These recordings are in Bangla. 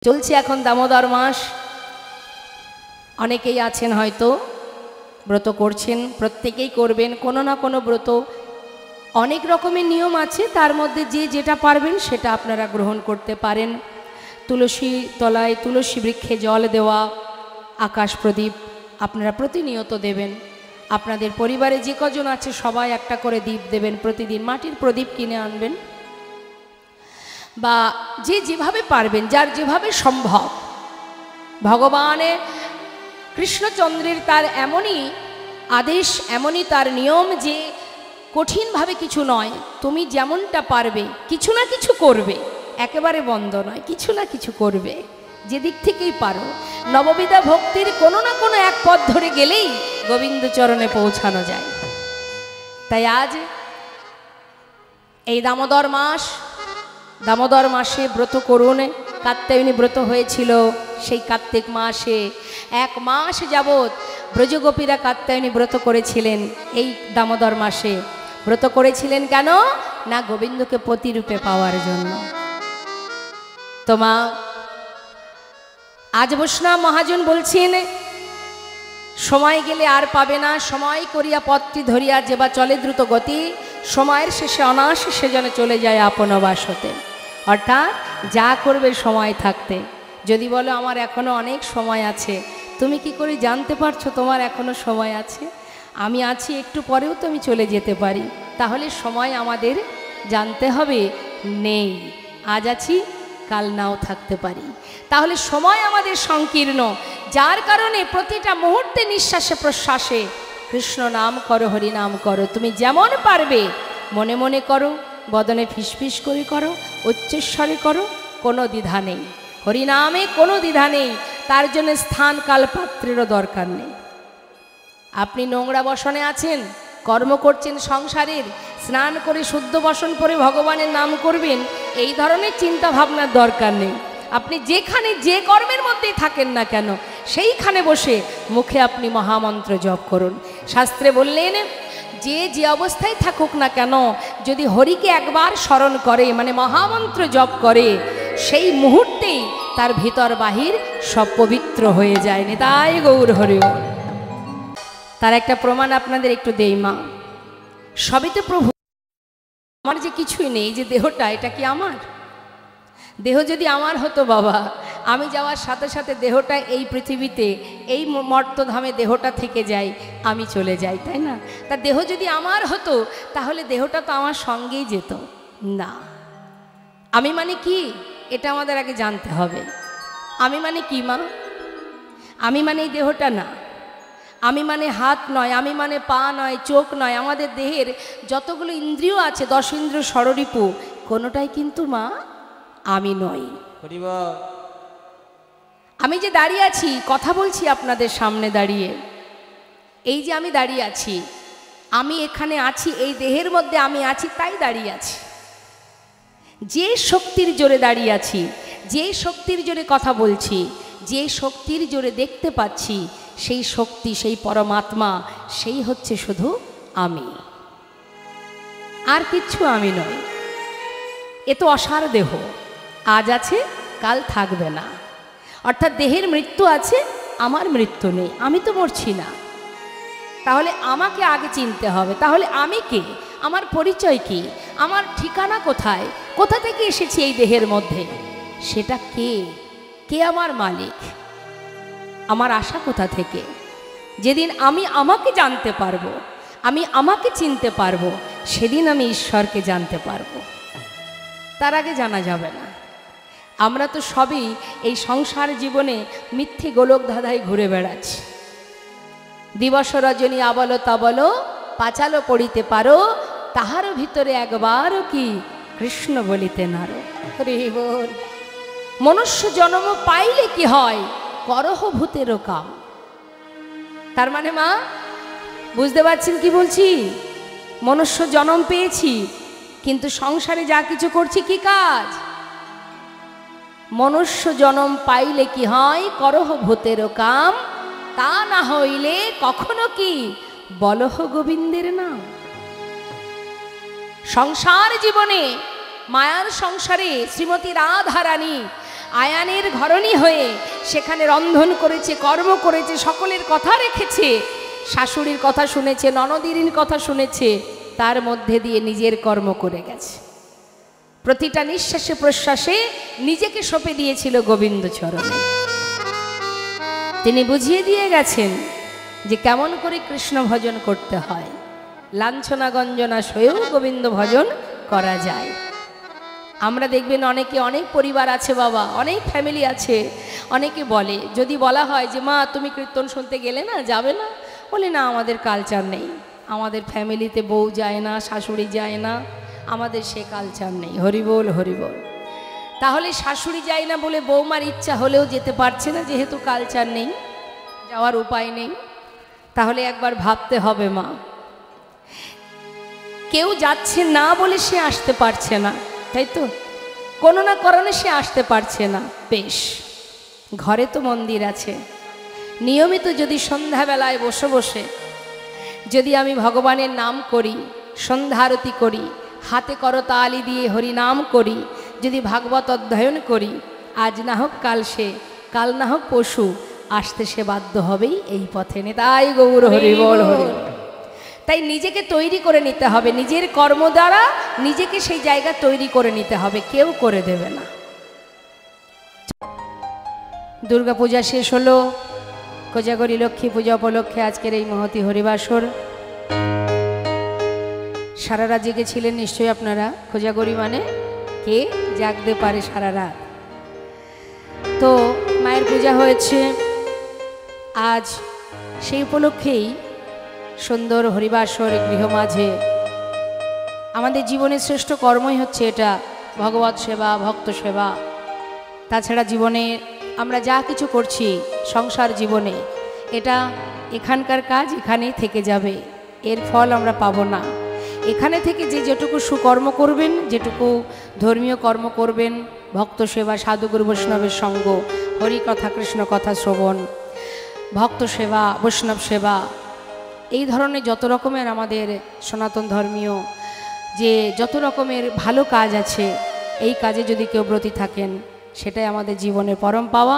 চলছে এখন দামোদর মাস। অনেকেই আছেন হয়তো ব্রত করছেন, প্রত্যেকেই করবেন কোনো না কোনো ব্রত। অনেক রকমের নিয়ম আছে, তার মধ্যে যে যেটা পারবেন সেটা আপনারা গ্রহণ করতে পারেন। তুলসী তলায় তুলসী বৃক্ষে জল দেওয়া, আকাশ প্রদীপ আপনারা প্রতিনিয়ত দেবেন। আপনাদের পরিবারে যে কজন আছে সবাই একটা করে দীপ দেবেন প্রতিদিন। মাটির প্রদীপ কিনে আনবেন বা যে যেভাবে পারবেন, যার যেভাবে সম্ভব। ভগবানের কৃষ্ণচন্দ্রের তার এমনই আদেশ, এমনই তার নিয়ম যে কঠিনভাবে কিছু নয়, তুমি যেমনটা পারবে কিছু না কিছু করবে, একেবারে বন্ধ নয়, কিছু না কিছু করবে যে দিক থেকেই পারো। নববিধা ভক্তির কোনো না কোনো এক পথ ধরে গেলেই গোবিন্দ চরণে পৌঁছানো যায়। তাই আজ এই দামোদর মাস, দামোদর মাসে ব্রত করুন। কাত্যায়নী ব্রত হয়েছিল সেই কার্তিক মাসে, 1 মাস যাবৎ ব্রজগোপীরা কাত্যায়নী ব্রত করেছিলেন। এই দামোদর মাসে ব্রত করেছিলেন কেন না? গোবিন্দকে পতিরূপে পাওয়ার জন্য। তোমা আজ বৈষ্ণব মহাজন বলছেন, সময় গেলে আর পাবে না, সময় করিয়া পথটি ধরিয়া যেবা চলে দ্রুত গতি, সময়ের শেষে অনায়াসে সে যেন চলে যায় আপন বাসতে। অর্থাৎ যা করবে সময় থাকতে। যদি বলো আমার এখনো অনেক সময় আছে, তুমি কি করে জানতে পারছো তোমার এখনো সময় আছে? আমি আছি, একটু পরেও তো আমি চলে যেতে পারি। তাহলে সময় আমাদের জানতে হবে নেই, আজ আছি কাল নাও থাকতে পারি। তাহলে সময় আমাদের সংকীর্ণ, যার কারণে প্রতিটা মুহূর্তে নিঃশ্বাসে প্রশ্বাসে কৃষ্ণ নাম করো, হরি নাম করো। তুমি যেমন পারবে মনে মনে করো, বদনে ফিসফিস করে করো, উচ্চস্বরে করো, কোনো দ্বিধা নেই। হরিনামে কোনো দ্বিধা নেই, তার জন্য স্থান কাল পাত্রেরও দরকার নেই। আপনি নোংরা বসনে আছেন, কর্ম করছেন সংসারের, স্নান করে শুদ্ধ বসন পরে ভগবানের নাম করবেন, এই ধরনের চিন্তা ভাবনার দরকার নেই। আপনি যেখানে যে কর্মের মধ্যেই থাকেন না কেন, সেইখানে বসে মুখে আপনি মহামন্ত্র জপ করুন। শাস্ত্রে বললেন যে যে অবস্থায় থাকুক না কেন, যদি হরিকে একবার স্মরণ করে, মানে মহামন্ত্র জপ করে, সেই মুহূর্তেই তার ভিতর বাহির সব পবিত্র হয়ে যায়। নিতাই গৌর হরি। তার একটা প্রমাণ আপনাদের একটু দেই মা। সবই তো প্রভু, আমার যে কিছুই নেই, যে দেহটা, এটা কি আমার? দেহ যদি আমার হতো বাবা, আমি যাওয়ার সাথে সাথে দেহটা এই পৃথিবীতে, এই মর্তধামে দেহটা থেকে যায়, আমি চলে যাই, তাই না? তা দেহ যদি আমার হতো তাহলে দেহটা তো আমার সঙ্গেই যেত না। আমি মানে কি, এটা আমাদের আগে জানতে হবে। আমি মানে কি মা? আমি মানে এই দেহটা না, আমি মানে হাত নয়, আমি মানে পা নয়, চোখ নয়। আমাদের দেহের যতগুলো ইন্দ্রিয় আছে, 10 ইন্দ্রিয় ষড়রিপু, কোনোটাই কিন্তু মা আমি নই। আমি যে দাঁড়িয়ে আছি, কথা বলছি আপনাদের সামনে দাঁড়িয়ে, এই যে আমি দাঁড়িয়ে আছি, আমি এখানে আছি, এই দেহের মধ্যে আমি আছি, তাই দাঁড়িয়ে আছি। যে শক্তির জোরে দাঁড়িয়ে আছি, যে শক্তির জোরে কথা বলছি, যে শক্তির জোরে দেখতে পাচ্ছি, সেই শক্তি, সেই পরমাত্মা, সেই হচ্ছে শুধু আমি, আর কিচ্ছু আমি নই। এ তো অসার দেহ, আজ আছে কাল থাকবে না। অর্থাৎ দেহের মৃত্যু আছে, আমার মৃত্যু নেই, আমি তো মরছি না। তাহলে আমাকে আগে চিনতে হবে। তাহলে আমি কে, আমার পরিচয় কি, আমার ঠিকানা কোথায়, কোথা থেকে এসেছি এই দেহের মধ্যে, সেটা কে, কে আমার মালিক, আমার আশা কোথা থেকে? যেদিন আমি আমাকে জানতে পারবো, আমি আমাকে চিনতে পারবো, সেদিন আমি ঈশ্বরকে জানতে পারবো। তার আগে জানা যাবে না। আমরা তো সবই এই সংসার জীবনে মিথ্যে গোলক ধাঁধায় ঘুরে বেড়াচ্ছি। দিবস রজনী আবল তাবল পাচালো পড়িতে পারো, তাহার ভিতরে একবারও কি কৃষ্ণ বলিতে নারো। হরি বল। মনুষ্য জন্ম পাইলে কি হয়, করহ ভূতেরও কাম। তার মানে মা বুঝতে পারছেন কি বলছি? মনুষ্য জন্ম পেয়েছি, কিন্তু সংসারে যা কিছু করছি কি কাজ? মনুষ্য জন্ম পাইলে কি হয়, করহ ভূতেরও কাম, তা না হইলে কখনো কি বলহ গোবিন্দের নাম। সংসার জীবনে, মায়ার সংসারে শ্রীমতী রাধারানী আয়ানের ঘরণী হয়ে সেখানে রন্ধন করেছে, কর্ম করেছে, সকলের কথা রেখেছে, শাশুড়ির কথা শুনেছে, ননদিনীর কথা শুনেছে, তার মধ্যে দিয়ে নিজের কর্ম করে গেছে। প্রতিটা নিঃশ্বাসে প্রশ্বাসে নিজেকে সঁপে দিয়েছিল গোবিন্দ চরণে। তিনি বুঝিয়ে দিয়ে গেছেন যে কেমন করে কৃষ্ণ ভজন করতে হয়। লাঞ্ছনা গঞ্জনা সয়েও গোবিন্দ ভজন করা যায়। আমরা দেখবেন অনেকে, অনেক পরিবার আছে বাবা, অনেক ফ্যামিলি আছে, অনেকে বলে, যদি বলা হয় যে মা তুমি কীর্তন শুনতে গেলে না, যাবে না, বলে না আমাদের কালচার নেই, আমাদের ফ্যামিলিতে বউ যায় না, শাশুড়ি যায় না, আমাদের সে কালচার নেই। হরিবোল হরিবোল। তাহলে শাশুড়ি যায় না বলে বৌমার ইচ্ছা হলেও যেতে পারছে না, যেহেতু কালচার নেই, যাওয়ার উপায় নেই। তাহলে একবার ভাবতে হবে মা, কেউ যাচ্ছে না বলে সে আসতে পারছে না, তাই তো? কোনো না কারণে সে আসতে পারছে না। বেশ, ঘরে তো মন্দির আছে, নিয়মিত যদি সন্ধ্যাবেলায় বসে বসে যদি আমি ভগবানের নাম করি, সন্ধ্যারতি করি, হাতে করতালি দিয়ে হরিনাম করি, যদি ভাগবত অধ্যয়ন করি, আজ না হোক কাল সে, কাল না হোক পশু, আসতে সে বাধ্য হবেই এই পথে। নিতাই গৌর হরি বল হরি। তাই নিজেকে তৈরি করে নিতে হবে, নিজের কর্ম দ্বারা নিজেকে সেই জায়গা তৈরি করে নিতে হবে, কেউ করে দেবে না। দুর্গা পূজা শেষ হলো, কোজাগরী লক্ষ্মী পূজা উপলক্ষে আজকের এই মহতী হরিবাসর। সারা রাত জেগেছিলেন নিশ্চয়ই আপনারা। কোজাগরী মানে কে জাগতে পারে সারা রাত। তো মায়ের পূজা হয়েছে আজ, সেই উপলক্ষেই সুন্দর হরিবাসর গৃহ মাঝে। আমাদের জীবনের শ্রেষ্ঠ কর্মই হচ্ছে এটা, ভগবত সেবা, ভক্ত সেবা। তাছাড়া জীবনে আমরা যা কিছু করছি সংসার জীবনে, এটা এখানকার কাজ এখানেই থেকে যাবে, এর ফল আমরা পাবো না। এখানে থেকে যে যেটুকু সুকর্ম করবেন, যেটুকু ধর্মীয় কর্ম করবেন, ভক্ত সেবা, সাধুগুরু বৈষ্ণবের সঙ্গ, হরি কথা কৃষ্ণ কথা শ্রবণ, ভক্ত সেবা, বৈষ্ণব সেবা, এই ধরনের যত রকমের আমাদের সনাতন ধর্মীয় যে যত রকমের ভালো কাজ আছে, এই কাজে যদি কেউ ব্রতী থাকেন, সেটাই আমাদের জীবনের পরম পাওয়া।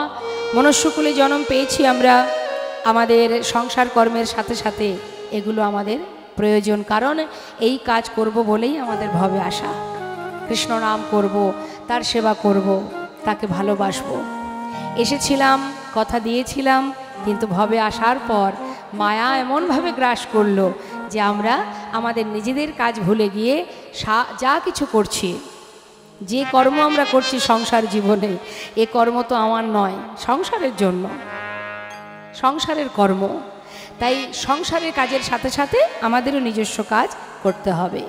মনুষ্যকুলে জন্ম পেয়েছি আমরা, আমাদের সংসার কর্মের সাথে সাথে এগুলো আমাদের প্রয়োজন, কারণ এই কাজ করব বলেই আমাদের ভবে আসা। কৃষ্ণ নাম করব, তার সেবা করব, তাকে ভালোবাসবো। এসেছিলাম, কথা দিয়েছিলাম, কিন্তু ভবে আসার পর মায়া এমনভাবে গ্রাস করলো যে আমরা আমাদের নিজেদের কাজ ভুলে গিয়ে যা কিছু করছি, যে কর্ম আমরা করছি সংসার জীবনে, এ কর্ম তো আমার নয়, সংসারের জন্য, সংসারের কর্ম। তাই সংসারের কাজের সাথে সাথে আমাদেরও নিজস্ব কাজ করতে হবে।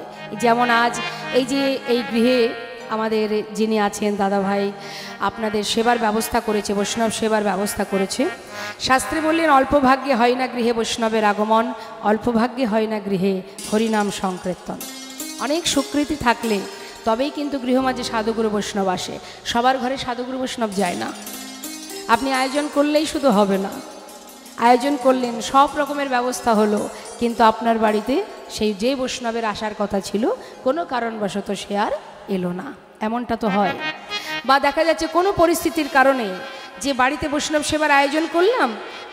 যেমন আজ এই যে এই গৃহে আমাদের যিনি আছেন দাদা ভাই, আপনাদের সেবার ব্যবস্থা করেছে, বৈষ্ণব সেবার ব্যবস্থা করেছে। শাস্ত্রে বললেন অল্প ভাগ্যে হয় না গৃহে বৈষ্ণবের আগমন, অল্প ভাগ্যে হয় না গৃহে হরিনাম সংকীর্তন। অনেক স্বীকৃতি থাকলে তবেই কিন্তু গৃহমাঝে সাধুগুরু বৈষ্ণব আসে। সবার ঘরে সাধুগুরু বৈষ্ণব যায় না। আপনি আয়োজন করলেই শুধু হবে না, আয়োজন করলেন, সব রকমের ব্যবস্থা হলো, কিন্তু আপনার বাড়িতে সেই যে বৈষ্ণবের আসার কথা ছিল কোনো কারণবশত সে আর এলো না, এমনটা তো হয়। বা দেখা যাচ্ছে কোনো পরিস্থিতির কারণে যে বাড়িতে বৈষ্ণব সেবার আয়োজন করলাম,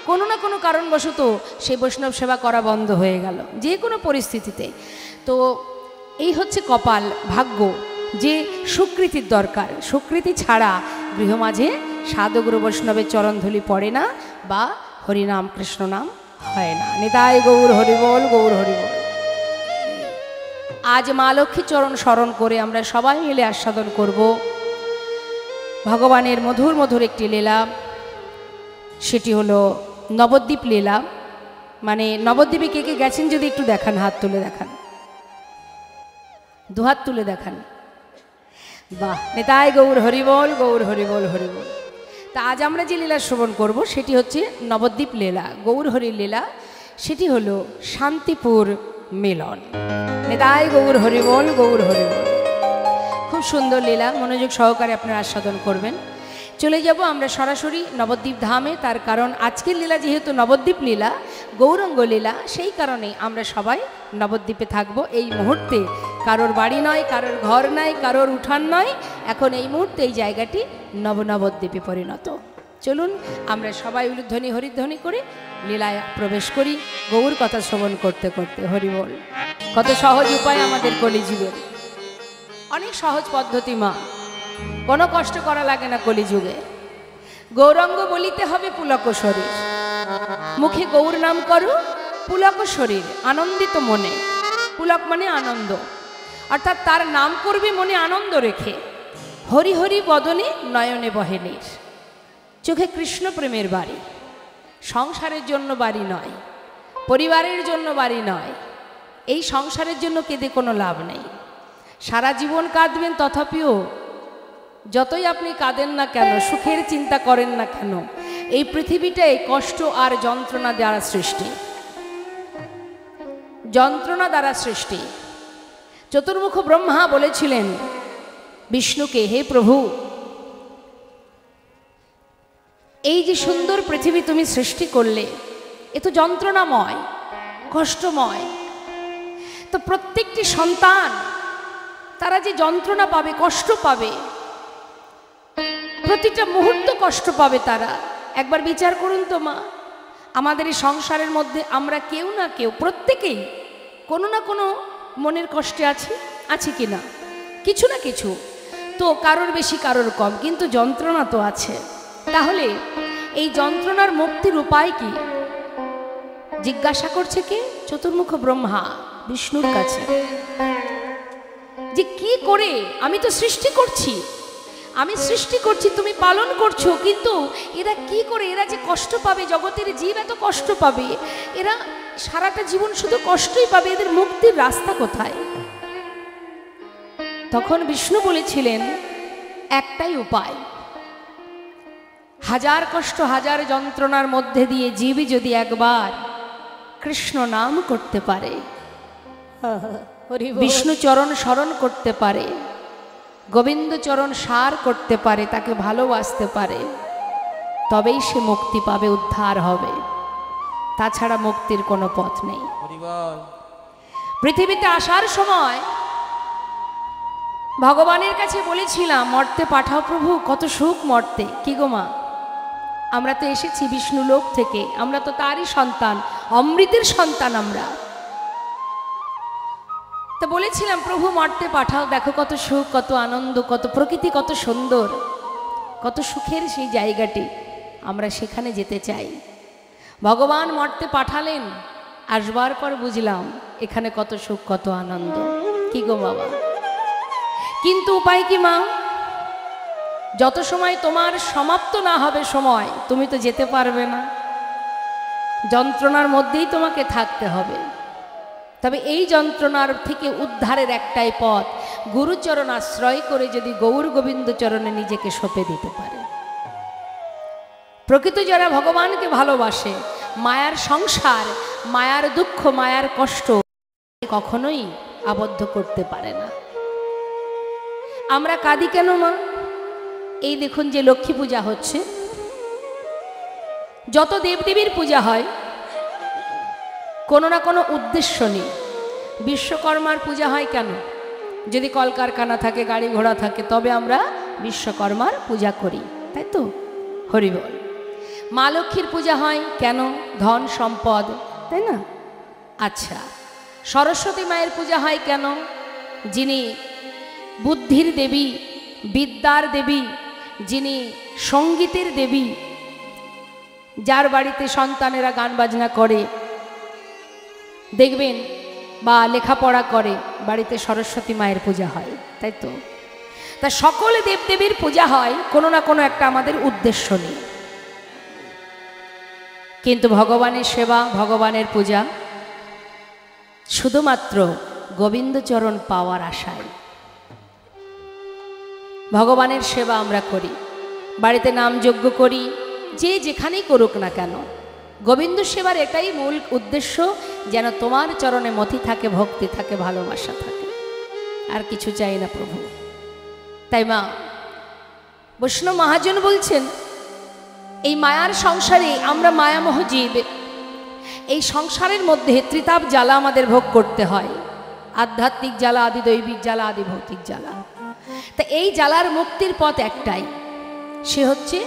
কোনো না কোনো কারণবশত সেই বৈষ্ণব সেবা করা বন্ধ হয়ে গেল, যে কোনো পরিস্থিতিতে। তো এই হচ্ছে কপাল, ভাগ্য, যে স্বীকৃতির দরকার। স্বীকৃতি ছাড়া গৃহমাঝে সাধুগুরু বৈষ্ণবের চরণধূলি পড়ে না বা হরিনাম কৃষ্ণ নাম হয় না। নিতাই গৌর হরিবল, গৌর হরিবল। আজ মা লক্ষ্মী চরণ স্মরণ করে আমরা সবাই মিলে আস্বাদন করব ভগবানের মধুর মধুর একটি লীলা। সেটি হলো নবদ্বীপ লীলা। মানে নবদ্বীপে কে কে গেছেন যদি একটু দেখান, হাত তুলে দেখান, দুহাত তুলে দেখান। বাহ, নিতাই গৌর হরিবল, গৌর হরিবল, হরিবল। তা আজ আমরা যে লীলা শ্রবণ করব সেটি হচ্ছে নবদ্বীপ লীলা, গৌর হরির লীলা। সেটি হলো শান্তিপুর মিলন। নিতাই গৌর হরিবল, গৌর হরিবল। খুব সুন্দর লীলা, মনোযোগ সহকারে আপনারা আস্বাদন করবেন। চলে যাব আমরা সরাসরি নবদ্বীপ ধামে, তার কারণ আজকের লীলা যেহেতু নবদ্বীপ লীলা, গৌরাঙ্গ লীলা, সেই কারণে আমরা সবাই নবদ্বীপে থাকব। এই মুহূর্তে কারোর বাড়ি নয়, কারোর ঘর নাই, কারোর উঠান নয়, এখন এই মুহূর্তে এই জায়গাটি নবনবদ্বীপে পরিণত। চলুন আমরা সবাই উলুধ্বনি হরিধ্বনি করে লীলায় প্রবেশ করি, গৌর কথা শ্রবণ করতে করতে। হরি বল। কত সহজ উপায় আমাদের কলিযুগের, অনেক সহজ পদ্ধতি মা, কোনো কষ্ট করা লাগে না কলিযুগে। গৌরাঙ্গ বলিতে হবে পুলক শরীর, মুখে গৌর নাম করো, পুলক শরীর, আনন্দিত মনে। পুলক মানে আনন্দ, অর্থাৎ তার নাম করবে মনে আনন্দ রেখে। হরি হরি বদনে নয়নে বহে নীর। চোখে কৃষ্ণ প্রেমের বাড়ি, সংসারের জন্য বাড়ি নয়, পরিবারের জন্য বাড়ি নয়। এই সংসারের জন্য কেঁদে কোনো লাভ নেই। সারা জীবন কাঁদবেন, তথাপিও যতই আপনি কাঁদেন না কেন, সুখের চিন্তা করেন না কেন, এই পৃথিবীটাই কষ্ট আর যন্ত্রণা দ্বারা সৃষ্টি, যন্ত্রণা দ্বারা সৃষ্টি। চতুর্মুখ ব্রহ্মা বলেছিলেন বিষ্ণুকে, হে প্রভু, এই যে সুন্দর পৃথিবী তুমি সৃষ্টি করলে, এ তো যন্ত্রণাময়, কষ্টময়। তো প্রত্যেকটি সন্তান তারা যে যন্ত্রণা পাবে, কষ্ট পাবে, প্রতিটা মুহূর্ত কষ্ট পাবে তারা। একবার বিচার করুন তো মা, আমাদের এই সংসারের মধ্যে আমরা কেউ না কেউ, প্রত্যেকেই কোনো না কোনো মনের কষ্টে আছি কি না? কিছু না কিছু তো, কারোর বেশি কারোর কম, কিন্তু যন্ত্রণা তো আছে। তাহলে এই যন্ত্রণার মুক্তির উপায় কি? জিজ্ঞাসা করছে কে? চতুর্মুখ ব্রহ্মা বিষ্ণুর কাছে, যে কি করে, আমি তো সৃষ্টি করছি, আমি সৃষ্টি করছি, তুমি পালন করছো, কিন্তু এরা কি করে, এরা যে কষ্ট পাবে, জগতের জীব এত কষ্ট পাবে, এরা সারাটা জীবন শুধু কষ্টই পাবে, এদের মুক্তির রাস্তা কোথায়? তখন বিষ্ণু বলেছিলেন একটাই উপায়, হাজার কষ্ট হাজার যন্ত্রণার মধ্যে দিয়ে জীবই যদি একবার কৃষ্ণ নাম করতে পারে, বিষ্ণু চরণ স্মরণ করতে পারে, গোবিন্দ চরণ সার করতে পারে, তাকে ভালোবাসতে পারে, তবেই সে মুক্তি পাবে, উদ্ধার হবে। তাছাড়া মুক্তির কোনো পথ নেই। পৃথিবীতে আসার সময় ভগবানের কাছে বলেছিলাম, মর্তে পাঠাও প্রভু, কত সুখ মর্তে। কি গো মা, আমরা তো এসেছি বিষ্ণু লোক থেকে, আমরা তো তারই সন্তান, অমৃতের সন্তান আমরা। তো বলেছিলাম প্রভু মর্তে পাঠাও, দেখো কত সুখ, কত আনন্দ, কত প্রকৃতি, কত সুন্দর, কত সুখের সেই জায়গাটি, আমরা সেখানে যেতে চাই। ভগবান মর্তে পাঠালেন, আসবার পর বুঝলাম এখানে কত সুখ, কত আনন্দ। কি গো বাবা, কিন্তু উপায় কি মা? যত সময় তোমার সমাপ্ত না হবে সময়, তুমি তো যেতে পারবে না, যন্ত্রণার মধ্যেই তোমাকে থাকতে হবে। তবে এই যন্ত্রণার থেকে উদ্ধারের একটাই পথ, গুরুচরণ আশ্রয় করে যদি গৌর গোবিন্দ চরণে নিজেকে সঁপে দিতে পারে। প্রকৃত যারা ভগবানকে ভালোবাসে, মায়ার সংসার, মায়ার দুঃখ, মায়ার কষ্ট কখনোই আবদ্ধ করতে পারে না। আমরা কাঁদি কেন মা? এই দেখুন যে লক্ষ্মী পূজা হচ্ছে, যত দেবদেবীর পূজা হয় কোনো না কোনো উদ্দেশ্য নেই। বিশ্বকর্মার পূজা হয় কেন? যদি কলকারখানা থাকে, গাড়ি ঘোড়া থাকে, তবে আমরা বিশ্বকর্মার পূজা করি, তাই তো? হরি বল। মা লক্ষ্মীর পূজা হয় কেন? ধন সম্পদ, তাই না? আচ্ছা, সরস্বতী মায়ের পূজা হয় কেন? যিনি বুদ্ধির দেবী, বিদ্যার দেবী, যিনি সঙ্গীতের দেবী, যার বাড়িতে সন্তানেরা গান বাজনা করে দেখবেন, বা লেখাপড়া করে, বাড়িতে সরস্বতী মায়ের পূজা হয়, তাই তো? তা সকলে দেবদেবীর পূজা হয় কোনো না কোনো একটা আমাদের উদ্দেশ্য নেই। কিন্তু ভগবানের সেবা, ভগবানের পূজা শুধুমাত্র গোবিন্দচরণ পাওয়ার আশায়। ভগবানের সেবা আমরা করি, বাড়িতে নামযজ্ঞ করি, যে যেখানেই করুক না কেন, গোবিন্দ সেবার এটাই মূল উদ্দেশ্য, যেন তোমার চরণে মতি থাকে, ভক্তি থাকে, ভালোবাসা থাকে, আর কিছু চাই না প্রভু। তাই মা বৈষ্ণব মহাজন বলছেন, এই মায়ার সংসারে আমরা মায়ামোহ জীব, এই সংসারের মধ্যে ত্রিতাপ জ্বালা আমাদের ভোগ করতে হয়। আধ্যাত্মিক জ্বালা, আদি দৈবিক জ্বালা, আদি ভৌতিক জ্বালা। তা এই জ্বালার মুক্তির পথ একটাই, সে হচ্ছে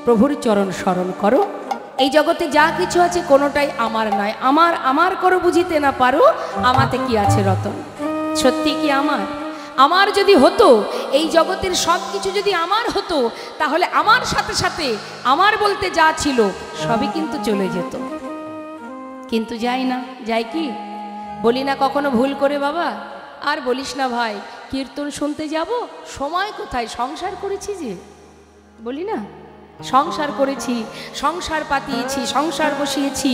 প্রভুর চরণ স্মরণ করো। এই জগতে যা কিছু আছে কোনোটাই আমার নয়। আমার আমার করো বুঝিতে না পারো, আমাতে কি আছে রতন। সত্যি কি আমার? আমার যদি হতো, এই জগতের সব কিছু যদি আমার হতো, তাহলে আমার সাথে সাথে আমার বলতে যা ছিল সবই কিন্তু চলে যেত। কিন্তু যাই না, যাই কি? বলি না কখনো ভুল করে, বাবা আর বলিস না ভাই, কীর্তন শুনতে যাব, সময় কোথায়, সংসার করেছি যে। বলি না, সংসার করেছি, সংসার পাতিয়েছি, সংসার বসিয়েছি,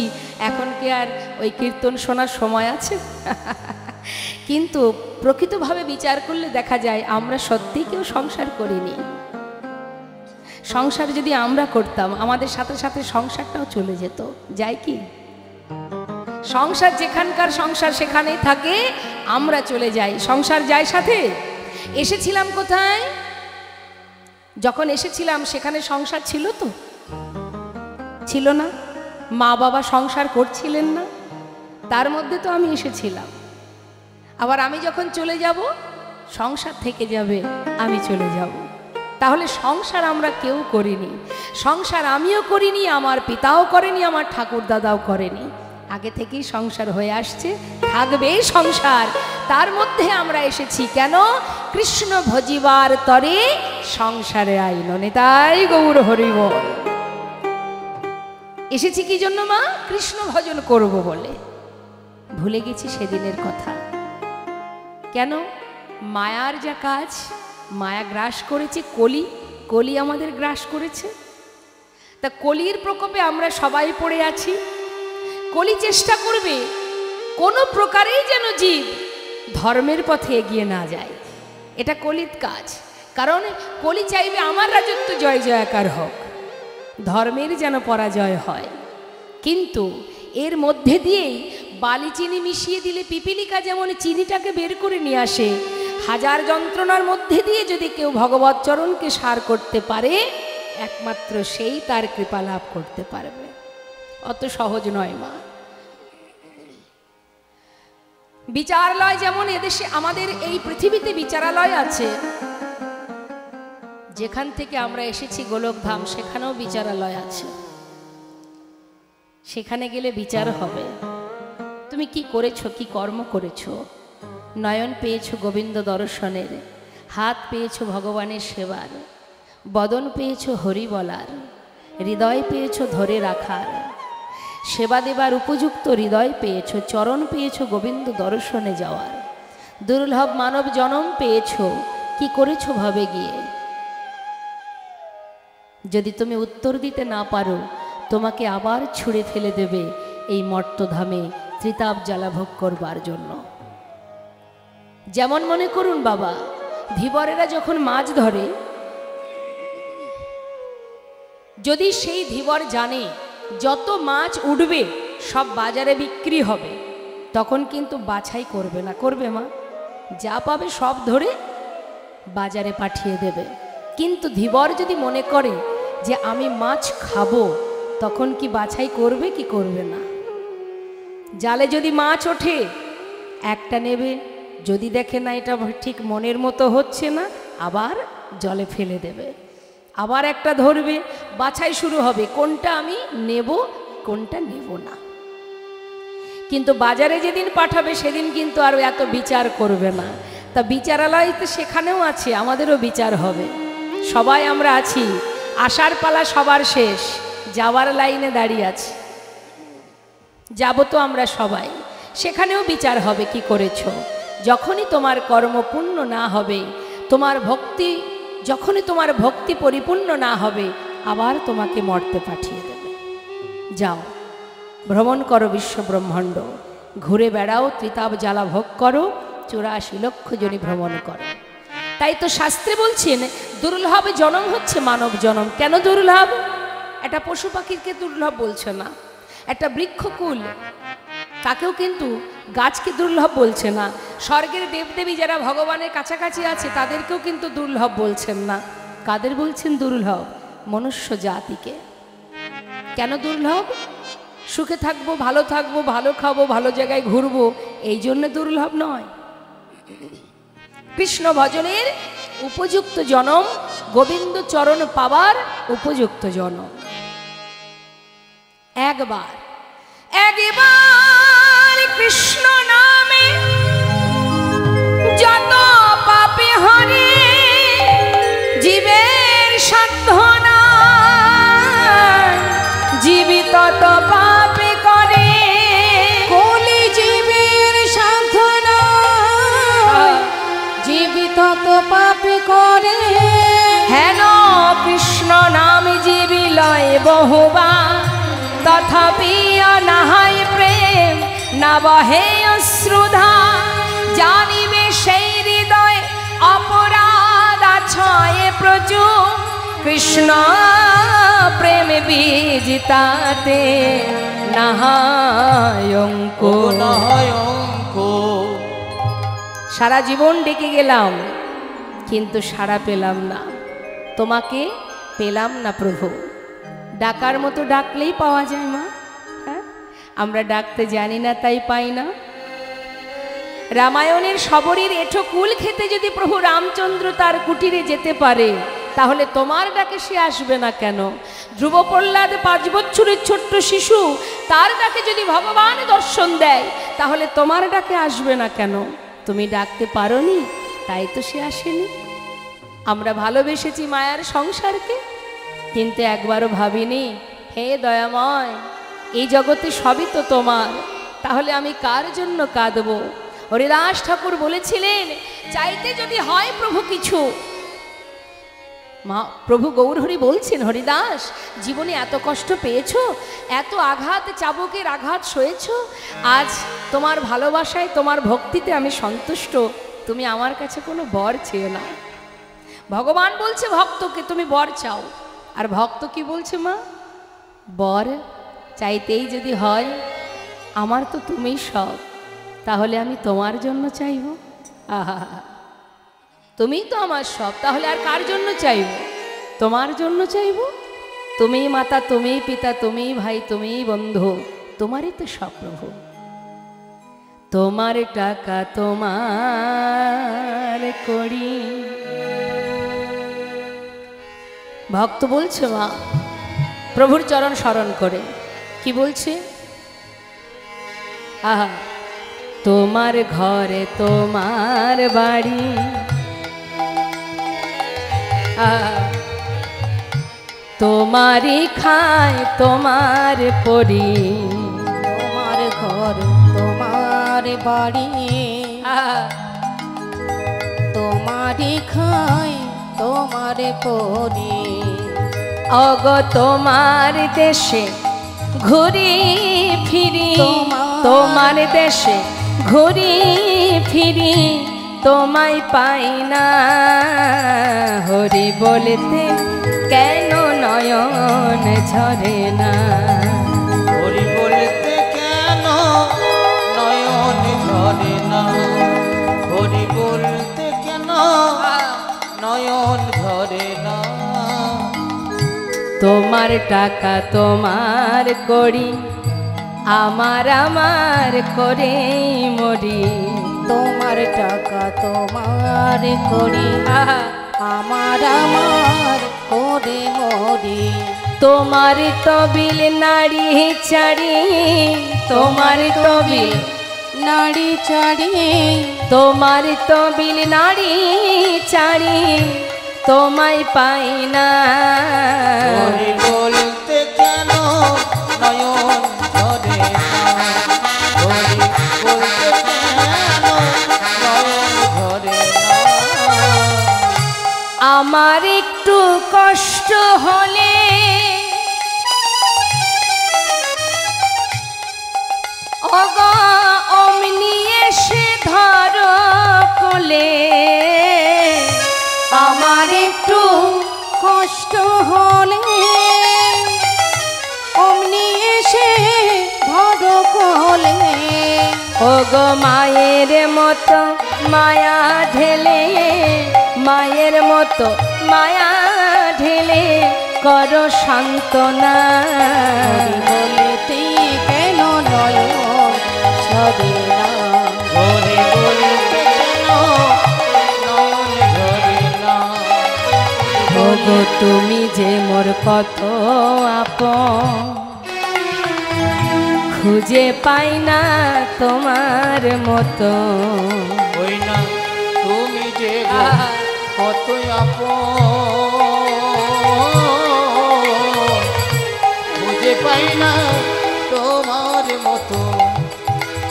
এখন কি আর ওই কীর্তন শোনার সময় আছে? কিন্তু প্রকৃতভাবে বিচার করলে দেখা যায় আমরা সত্যিই কেউ সংসার করিনি। সংসার যদি আমরা করতাম, আমাদের সাথে সাথে সংসারটাও চলে যেত। যাই কি? সংসার যেখানকার সংসার সেখানেই থাকে, আমরা চলে যাই, সংসার যায় সাথে। এসেছিলাম কোথায়? যখন এসেছিলাম সেখানে সংসার ছিল তো? ছিল না? মা বাবা সংসার করছিলেন না? তার মধ্যে তো আমি এসেছিলাম। আবার আমি যখন চলে যাব, সংসার থেকে যাবে, আমি চলে যাব। তাহলে সংসার আমরা কেউ করিনি। সংসার আমিও করিনি, আমার পিতাও করেনি, আমার ঠাকুর দাদাও করেনি। আগে থেকেই সংসার হয়ে আসছে, থাকবে সংসার। তার মধ্যে আমরা এসেছি কেন? কৃষ্ণ ভজিবার তরে সংসারে আইন নেতাই গৌর হরি বল। এসেছি কি জন্য মা? কৃষ্ণ ভজন করব বলে। ভুলে গেছি সেদিনের কথা। কেন? মায়ার যা কাজ, মায়া গ্রাস করেছে, কলি, কলি আমাদের গ্রাস করেছে। তা কলির প্রকোপে আমরা সবাই পড়ে আছি। কলি চেষ্টা করবে কোনো প্রকারেই যেন জীব ধর্মের পথে এগিয়ে না যায়। এটা কলির কাজ। কারণ কলি চাইবে আমার রাজত্ব জয় জয়াকার হোক, ধর্মের যেন পরাজয় হয়। কিন্তু এর মধ্যে দিয়েই বালি চিনি মিশিয়ে দিলে পিপিলিকা যেমন চিনিটাকে বের করে নিয়ে আসে, হাজার যন্ত্রণার মধ্যে দিয়ে যদি কেউ ভগবৎ চরণকে সার করতে পারে, একমাত্র সেই তার কৃপা লাভ করতে পারবে। অত সহজ নয় মা। বিচারালয় যেমন এদেশে আমাদের এই পৃথিবীতে বিচারালয় আছে, যেখান থেকে আমরা এসেছি গোলকধাম, সেখানেও বিচারালয় আছে। সেখানে গেলে বিচার হবে। তুমি কি করেছো, কি কর্ম করেছো? নয়ন পেয়েছো গোবিন্দ দর্শনের, হাত পেয়েছো ভগবানের সেবার, বদন পেয়েছো হরি বলার, হৃদয় পেয়েছো ধরে রাখার, সেবা দেবার উপযুক্ত হৃদয় পেয়েছো, চরণ পেয়েছো গোবিন্দ দর্শনে যাওয়ার, দুর্লভ মানব জনম পেয়েছো, কি করেছো ভাবে গিয়ে? যদি তুমি উত্তর দিতে না পারো, তোমাকে আবার ছুঁড়ে ফেলে দেবে এই মর্তধামে ত্রিতাপ জ্বালা ভোগ করবার জন্য। যেমন মনে করুন বাবা, ধীবরেরা যখন মাছ ধরে, যদি সেই ধীবর জানে যত মাছ উঠবে সব বাজারে বিক্রি হবে, তখন কিন্তু বাছাই করবে না। করবে মা? যা পাবে সব ধরে বাজারে পাঠিয়ে দেবে। কিন্তু ধীবর যদি মনে করে যে আমি মাছ খাবো, তখন কি বাছাই করবে কি করবে না? জালে যদি মাছ ওঠে, একটা নেবে, যদি দেখে না এটা ঠিক মনের মতো হচ্ছে না, আবার জলে ফেলে দেবে। আবার একটা ধরবে, বাছাই শুরু হবে, কোনটা আমি নেব কোনটা নেব না। কিন্তু বাজারে যেদিন পাঠাবে সেদিন কিন্তু আর এত বিচার করবে না। তা বিচারালয় তো সেখানেও আছে, আমাদেরও বিচার হবে। সবাই আমরা আছি, আসার পালা সবার শেষ, যাওয়ার লাইনে দাঁড়িয়ে আছি। যাব তো আমরা সবাই, সেখানেও বিচার হবে কি করেছো। যখনই তোমার কর্ম পূর্ণ না হবে, তোমার ভক্তি, যখনই তোমার ভক্তি পরিপূর্ণ না হবে, আবার তোমাকে মর্তে পাঠিয়ে দেবে। যাও, ভ্রমণ করো বিশ্ব ব্রহ্মাণ্ড, ঘুরে বেড়াও, ত্রিতাপ জ্বালা ভোগ করো, 84 লক্ষ জনি ভ্রমণ করো। তাই তো শাস্ত্রে বলছেন দুর্লভ জনম হচ্ছে মানব জনম। কেন দুর্লভ? একটা পশু পাখিকে দুর্লভ বলছে না, একটা বৃক্ষকুল তাকেও কিন্তু, গাছকে দুর্লভ বলছে না, স্বর্গের দেবদেবী যারা ভগবানের কাছাকাছি আছে তাদেরকেও কিন্তু দুর্লভ বলছেন না। কাদের বলছেন দুর্লভ? মনুষ্য জাতিকে। কেন দুর্লভ? সুখে থাকবো, ভালো থাকবো, ভালো খাবো, ভালো জায়গায় ঘুরবো, এই জন্য দুর্লভ নয়। কৃষ্ণ ভজনের উপযুক্ত জনম, গোবিন্দ চরণ পাবার উপযুক্ত জনম। একবার কৃষ্ণ নামে যত পাপে হরে, জীবের সাধ্য নাই, জীবিত তো পাপে করে। কলি জীবের সাধ্য নাই, জীবিত তো পাপে করে। হেন কৃষ্ণ নাম জীবি লয় বহুবার, তথাপি অনাহাই প্রেম না বহে অশ্রুধা। জানিবে সেই হৃদয় অপরাধ আছয় প্রচুর, কৃষ্ণ প্রেম বীজ তাতে নাহায় অঙ্ক। সারা জীবন ডেকে গেলাম কিন্তু সাড়া পেলাম না, তোমাকে পেলাম না প্রভু। ডাকার মতো ডাকলেই পাওয়া যায় মা, হ্যাঁ? আমরা ডাকতে জানি না তাই পাই না। রামায়ণের শবরীর এঁঠো কুল খেতে যদি প্রভু রামচন্দ্র তার কুটিরে যেতে পারে, তাহলে তোমার ডাকে সে আসবে না কেন? ধ্রুব প্রহ্লাদ 5 বছরের ছোট্ট শিশু, তার ডাকে যদি ভগবান দর্শন দেয়, তাহলে তোমার ডাকে আসবে না কেন? তুমি ডাকতে পারোনি তাই তো সে আসেনি। আমরা ভালোবেসেছি মায়ার সংসারকে, কিন্তু একবারও ভাবিনি হে দয়াময়, এই জগতে সবই তো তোমার, তাহলে আমি কার জন্য কাঁদব? হরিদাস ঠাকুর বলেছিলেন, চাইতে যদি হয় প্রভু কিছু, মা প্রভু গৌরহরি বলছেন, হরিদাস জীবনে এত কষ্ট পেয়েছো, এত আঘাত, চাবুকের আঘাত সয়েছো, আজ তোমার ভালোবাসায় তোমার ভক্তিতে আমি সন্তুষ্ট, তুমি আমার কাছে কোনো বর চেয়ে না। ভগবান বলছে ভক্তকে তুমি বর চাও, আর ভক্ত কি বলছে মা? বর চাইতেই যদি হয়, আমার তো তুমিই সব, তাহলে আমি তোমার জন্য চাইব। আহা, তুমিই তো আমার সব, তাহলে আর কার জন্য চাইব? তোমার জন্য চাইব। তুমিই মাতা, তুমিই পিতা, তুমিই ভাই, তুমিই বন্ধু, তোমারই তো সব প্রভু। তোমার টাকা তোমার করি। ভক্ত বলছে মা প্রভুর চরণ স্মরণ করে, কি বলছে? আহা, তোমার ঘরে তোমার বাড়ি, তোমারই খায় তোমার পরি। তোমার ঘর তোমার বাড়ি, তোমারই খায় তোমার পরি। অগ তোমার দেশে ঘুরি ফিরি, তোমার দেশে ঘুরি ফিরি, তোমায় পাই না। হরি বলতে কেন নয়ন ঝরে না? হরি বলতে কেন নয়ন ঝরে না? হরি বলতে কেন নয়ন ঝরে না? তোমার টাকা তোমার করি, আমার আমার করে মরি। তোমার টাকা তোমার করি, আমার আমার করে মরি। তোমার তবিল নাড়ি চাড়ি, তোমার তবিল নাড়ি চাড়ি, তোমার তবিল নাড়ি চাড়ি, তোমায় পাই না। হরি বলতে কেন নয়ন ঝরে না? হরি বলতে কেন নয়ন ঝরে না? আমার একটু কষ্ট হলে অগা অমনি এসে ধরো কোলে। আমার একটু কষ্ট হলে অমনি এসে ধরো কোলে। ওগো মায়ের মতো মায়া ঢেলে, মায়ের মতো মায়া ঢেলে করো সান্ত্বনা। বলতে কেন নয়ন ঝরে না? হরি বলতে কেন গো তুমি যে মোর কত আপন, খুঁজে পাই না তোমার মতো। ওই না তুমি যে গো কত আপন, খুঁজে পাই না তোমার মতো।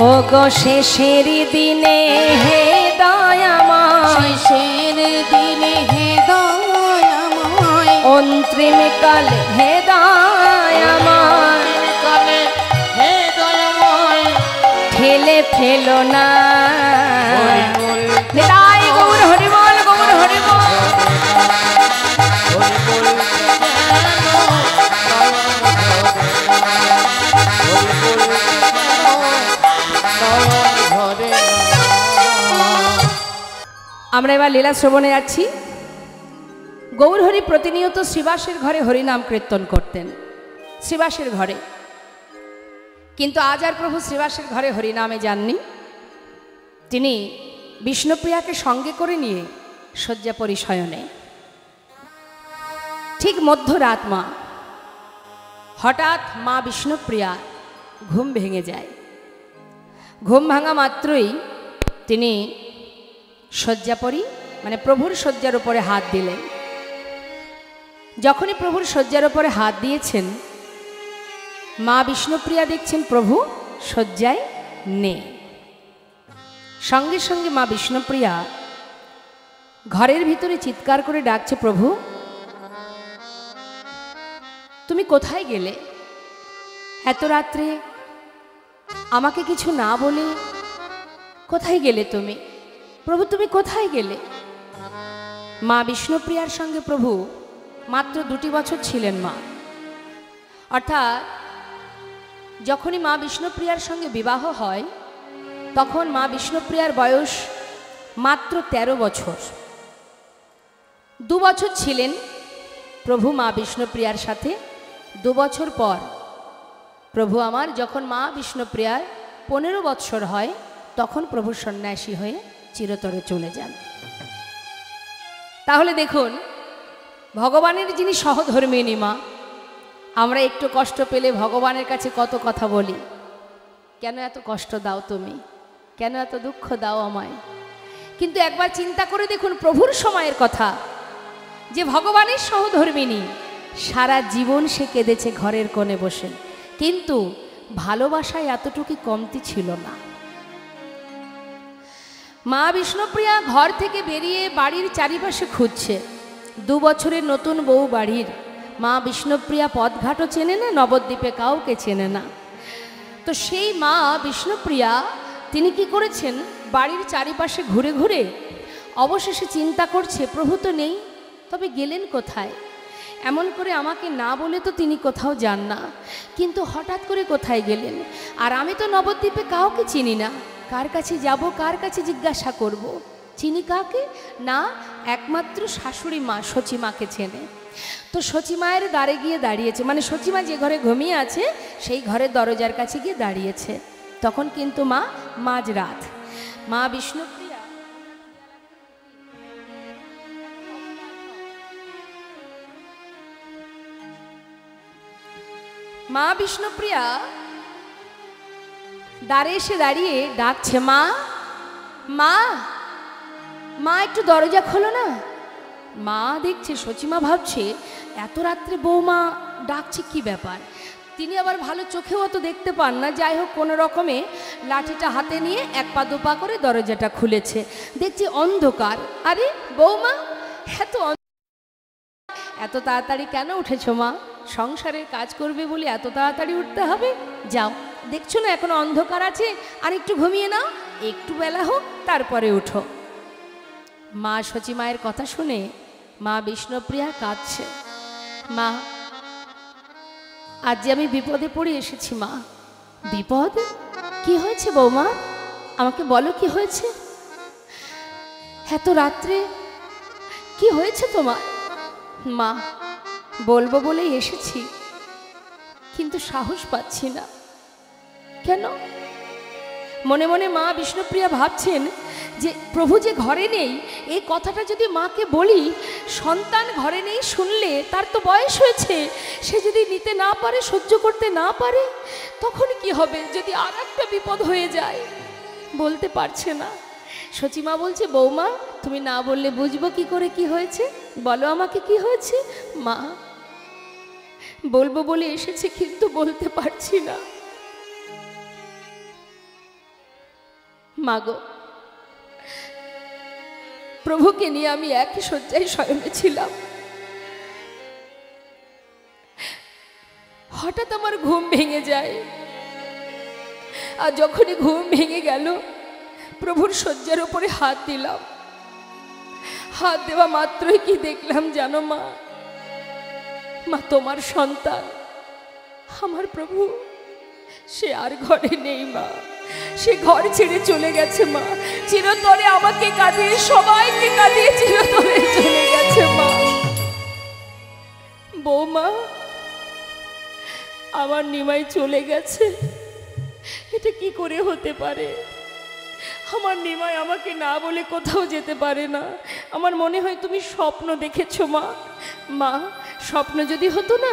ও গো শেষের দিনে হে দয়াময়, শেষের দিনে হে দয়াময়, অন্তিম কালে হে দয়াময়, কালে হে দয়াময়, ঠেলে ফেলো না। হরি বল নিতাই গৌর হরি বল, গৌর হরি বল। হরি বল আমরা এবার লীলা শ্রবণে যাচ্ছি। গৌরহরি প্রতিনিয়ত শ্রীবাসের ঘরে হরিনাম কীর্তন করতেন, শ্রীবাসের ঘরে। কিন্তু আজ আর প্রভু শ্রীবাসের ঘরে হরিনামে যাননি। তিনি বিষ্ণুপ্রিয়াকে সঙ্গে করে নিয়ে শয্যা পরিশয়নে। ঠিক মধ্যরাত মা, হঠাৎ মা বিষ্ণুপ্রিয়া ঘুম ভেঙে যায়। ঘুম ভাঙা মাত্রই তিনি শয্যাপরি মানে প্রভুর শয্যার উপরে হাত দিলেন। যখনই প্রভুর শয্যার উপরে হাত দিয়েছেন, মা বিষ্ণুপ্রিয়া দেখছেন প্রভু শয্যায় নেই। সঙ্গে সঙ্গে মা বিষ্ণুপ্রিয়া ঘরের ভিতরে চিৎকার করে ডাকছে, প্রভু তুমি কোথায় গেলে? এত রাত্রে আমাকে কিছু না বলে কোথায় গেলে তুমি? প্রভু তুমি কোথায় গেলে? মা বিষ্ণুপ্রিয়ার সঙ্গে প্রভু মাত্র 2 বছর ছিলেন মা। অর্থাৎ যখনই মা বিষ্ণুপ্রিয়ার সঙ্গে বিবাহ হয়, তখন মা বিষ্ণুপ্রিয়ার বয়স মাত্র 13 বছর। 2 বছর ছিলেন প্রভু মা বিষ্ণুপ্রিয়ার সাথে। 2 বছর পর প্রভু আমার যখন মা বিষ্ণুপ্রিয়ার 15 বৎসর হয়, তখন প্রভু সন্ন্যাসী হয়ে চিরতরে চলে যান। তাহলে দেখুন, ভগবানের যিনি সহধর্মিণী মা, আমরা একটু কষ্ট পেলে ভগবানের কাছে কত কথা বলি, কেন এত কষ্ট দাও তুমি, কেন এত দুঃখ দাও আমায়। কিন্তু একবার চিন্তা করে দেখুন প্রভুর সময়ের কথা, যে ভগবানের সহধর্মিণী, সারা জীবন সে কেঁদেছে ঘরের কোণে বসে, কিন্তু ভালোবাসায় এতটুকু কমতি ছিল না। মা বিষ্ণুপ্রিয়া ঘর থেকে বেরিয়ে বাড়ির চারিপাশে খুঁজছে। 2 বছরের নতুন বউ বাড়ির। মা বিষ্ণুপ্রিয়া পথঘাটও চেনে না, নবদ্বীপে কাউকে চেনে না। তো সেই মা বিষ্ণুপ্রিয়া তিনি কি করেছেন, বাড়ির চারিপাশে ঘুরে ঘুরে অবশেষে চিন্তা করছে, প্রভু তো নেই, তবে গেলেন কোথায়? এমন করে আমাকে না বলে তো তিনি কোথাও যান না, কিন্তু হঠাৎ করে কোথায় গেলেন? আর আমি তো নবদ্বীপে কাউকে চিনি না, কার কাছে যাব, কার কাছে জিজ্ঞাসা করব? চিনি কাকে? না, একমাত্র শাশুড়ি মা সচিমাকে চেনে। তো সচিমায়ের দ্বারে গিয়ে দাঁড়িয়েছে, মানে সচিমা যে ঘরে ঘুমিয়ে আছে সেই ঘরের দরজার কাছে গিয়ে দাঁড়িয়েছে। তখন কিন্তু মা মাঝরাত। মা বিষ্ণুপ্রিয়া মা বিষ্ণুপ্রিয়া দ্বারে এসে দাঁড়িয়ে ডাকছে, মা মা মা একটু দরজা খোলো না। মা দেখছে, সচিমা ভাবছে এত রাত্রে বৌমা ডাকছে, কি ব্যাপার। তিনি আবার ভালো চোখেও অত দেখতে পান না। যাই হোক, কোনো রকমে লাঠিটা হাতে নিয়ে 1 পা 2 পা করে দরজাটা খুলেছে। দেখছি অন্ধকার। আরে বৌমা, এত তাড়াতাড়ি কেন উঠেছো মা? সংসারের কাজ করবে বলে এত তাড়াতাড়ি উঠতে হবে? যাও, দেখছো না এখনো অন্ধকার আছে, আর একটু ঘুমিয়ে নাও, একটু বেলা হোক তারপরে উঠো। মা সচিমায়ের কথা শুনে মা বিষ্ণুপ্রিয়া কাঁদছে। মা, আজ যে আমি বিপদে পড়ে এসেছি মা। বিপদ? কি হয়েছে বৌমা? আমাকে বলো কি হয়েছে? এত রাত্রে কি হয়েছে তোমার? মা, বলবো বলেই এসেছি, কিন্তু সাহস পাচ্ছি না। কেন? মনে মনে মা বিষ্ণুপ্রিয়া ভাবছেন যে প্রভু যে ঘরে নেই, এই কথাটা যদি মাকে বলি সন্তান ঘরে নেই শুনলে তার তো বয়স হয়েছে, সে যদি নিতে না পারে, সহ্য করতে না পারে, তখন কি হবে যদি আর একটা বিপদ হয়ে যায়? বলতে পারছে না। সচিমা বলছে, বৌমা তুমি না বললে বুঝবো কি করে কি হয়েছে, বলো আমাকে কি হয়েছে। মা বলবো বলে এসেছে কিন্তু বলতে পারছি না। মাগো, প্রভুকে নিয়ে আমি একই শয্যায় শয়নে ছিলাম। হঠাৎ আমার ঘুম ভেঙে যায়, আর যখনই ঘুম ভেঙে গেল প্রভুর শয্যার উপরে হাত দিলাম। হাত দেওয়া মাত্রই কি দেখলাম জানো মা? মা তোমার সন্তান আমার প্রভু সে আর ঘরে নেই মা, সে ঘর ছেড়ে চলে গেছে মা। চিরতরে আমাকে কাঁদিয়ে, সবাইকে কাঁদিয়ে চিরতরে চলে গেছে মা। বৌমা আমার নিমাই চলে গেছে, এটা কি করে হতে পারে? আমার নিমাই আমাকে না বলে কোথাও যেতে পারে না। আমার মনে হয় তুমি স্বপ্ন দেখেছো মা। মা স্বপ্ন যদি হতো না,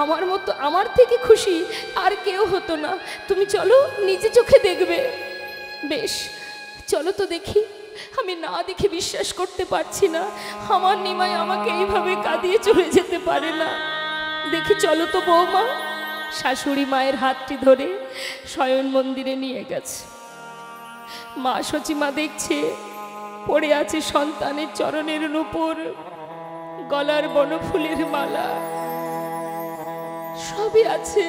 আমার মতো, আমার থেকে খুশি আর কেউ হতো না। তুমি চলো, নিজে চোখে দেখবে। বেশ চলো তো দেখি। আমি না দেখে বিশ্বাস করতে পারছি না আমার নিমাই আমাকে এইভাবে কাঁদিয়ে চলে যেতে পারে না। দেখি চলো তো বৌমা। শাশুড়ি মায়ের হাতটি ধরে শয়ন মন্দিরে নিয়ে গেছে। মা সচিমা দেখছে পড়ে আছে সন্তানের চরণের উপর গলার বনফুলের মালা, সবই আছে,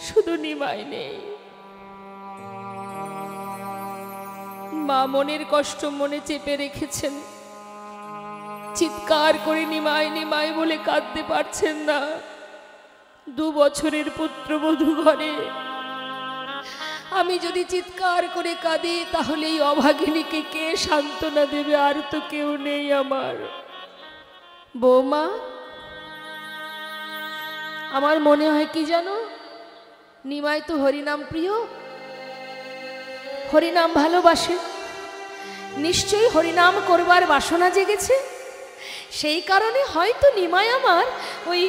শুধু নিমাই নেই। মা মনের কষ্ট মনে চেপে রেখেছেন, চিৎকার করে নিমাই নিমাই বলে কাঁদতে পারছেন না। 2 বছরের পুত্রবধূ ঘরে, আমি যদি চিৎকার করে কাঁদি তাহলে এই অভাগিনীকে কে সান্ত্বনা দেবে? আর তো কেউ নেই আমার। বৌমা আমার মনে হয় কি জানো, নিমাই তো হরিনাম প্রিয়, হরিনাম ভালোবাসে, নিশ্চয়ই হরিনাম করবার বাসনা জেগেছে। সেই কারণে হয়তো নিমাই আমার ওই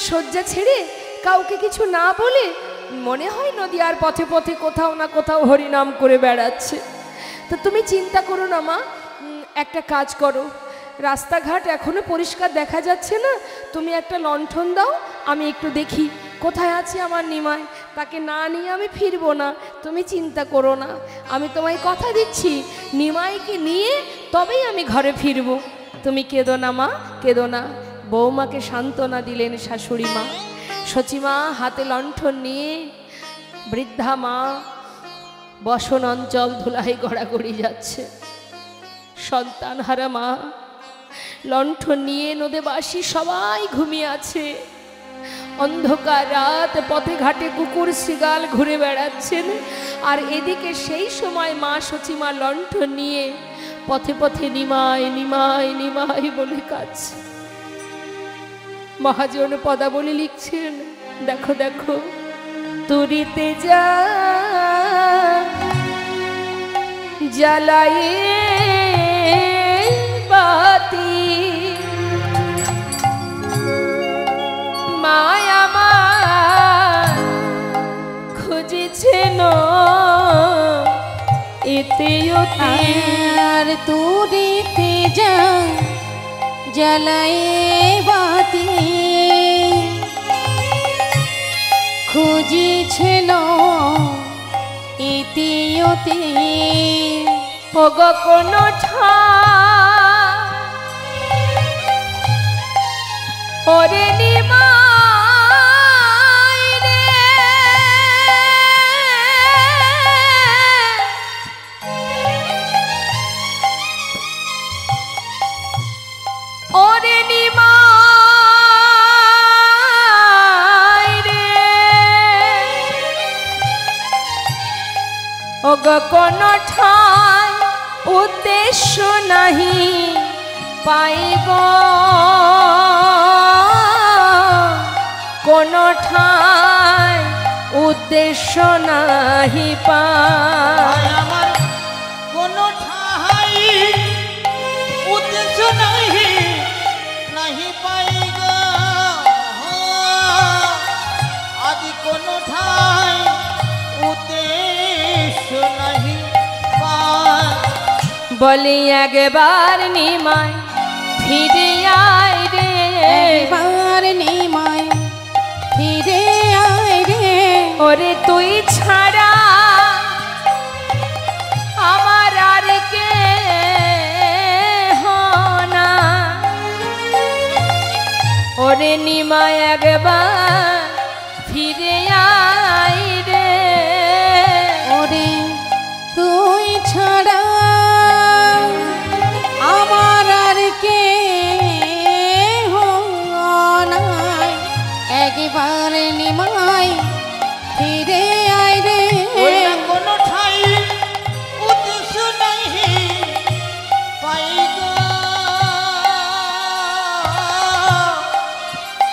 শয্যা ছেড়ে কাউকে কিছু না বলে মনে হয় নদীয়ার পথে পথে কোথাও না কোথাও হরিনাম করে বেড়াচ্ছে। তো তুমি চিন্তা করো না মা, একটা কাজ করো, রাস্তাঘাট এখনো পরিষ্কার দেখা যাচ্ছে না, তুমি একটা লণ্ঠন দাও, আমি একটু দেখি কোথায় আছে আমার নিমাই। তাকে না নিয়ে আমি ফিরবো না, তুমি চিন্তা করো না। আমি তোমায় কথা দিচ্ছি, নিমাইকে নিয়ে তবেই আমি ঘরে ফিরবো। তুমি কেঁদো না মা, কেঁদো না। বৌমাকে সান্ত্বনা দিলেন শাশুড়ি মা। সচিমা হাতে লণ্ঠন নিয়ে, বৃদ্ধা মা বসন অঞ্চল ধুলাই গড়াগড়ি যাচ্ছে। সন্তান হারা মা লণ্ঠন নিয়ে, নদেবাসী সবাই ঘুমিয়ে আছে। অন্ধকার রাত, পথে ঘাটে কুকুর শৃগাল ঘুরে বেড়াচ্ছেন। আর এদিকে সেই সময় মা সচিমা লণ্ঠন নিয়ে পথে পথে নিমাই নিমাই নিমাই বলে কাঁদছে। মহাজন পদাবলী লিখছেন, দেখো দেখো, তুরিতে যা জ্বালায়ে বাতি, মায়া মা খুঁজেছেন এতে আর তুরিতে যা জ্বালায়ে বাতি, খুঁজেছিল ইতিয়তে ওগ কোন ওরে নিমাই রে, ওরে নিমাই রে, ওগ কোন ঠাই উদ্দেশ্য নাহি পাইব, কোন ঠাই উদ্দেশ্য নাহি পাই। আমার কোনো ঠাই উদ্দেশ্য না বলি একবার নিমাই ফিরে আয় রে, একবার নিমাই ফিরে আয় রে, ওরে তুই ছাড়া আমার আর কে না, ওরে নিমাই একবার ফিরে আয় রে, ওরে তুই ছাড়া আমার আর কে নাই, একবার নিমাই ফিরে আয় রে, ওই না কোনো ঠাই উদ্দেশ্য নাহি পাই গো,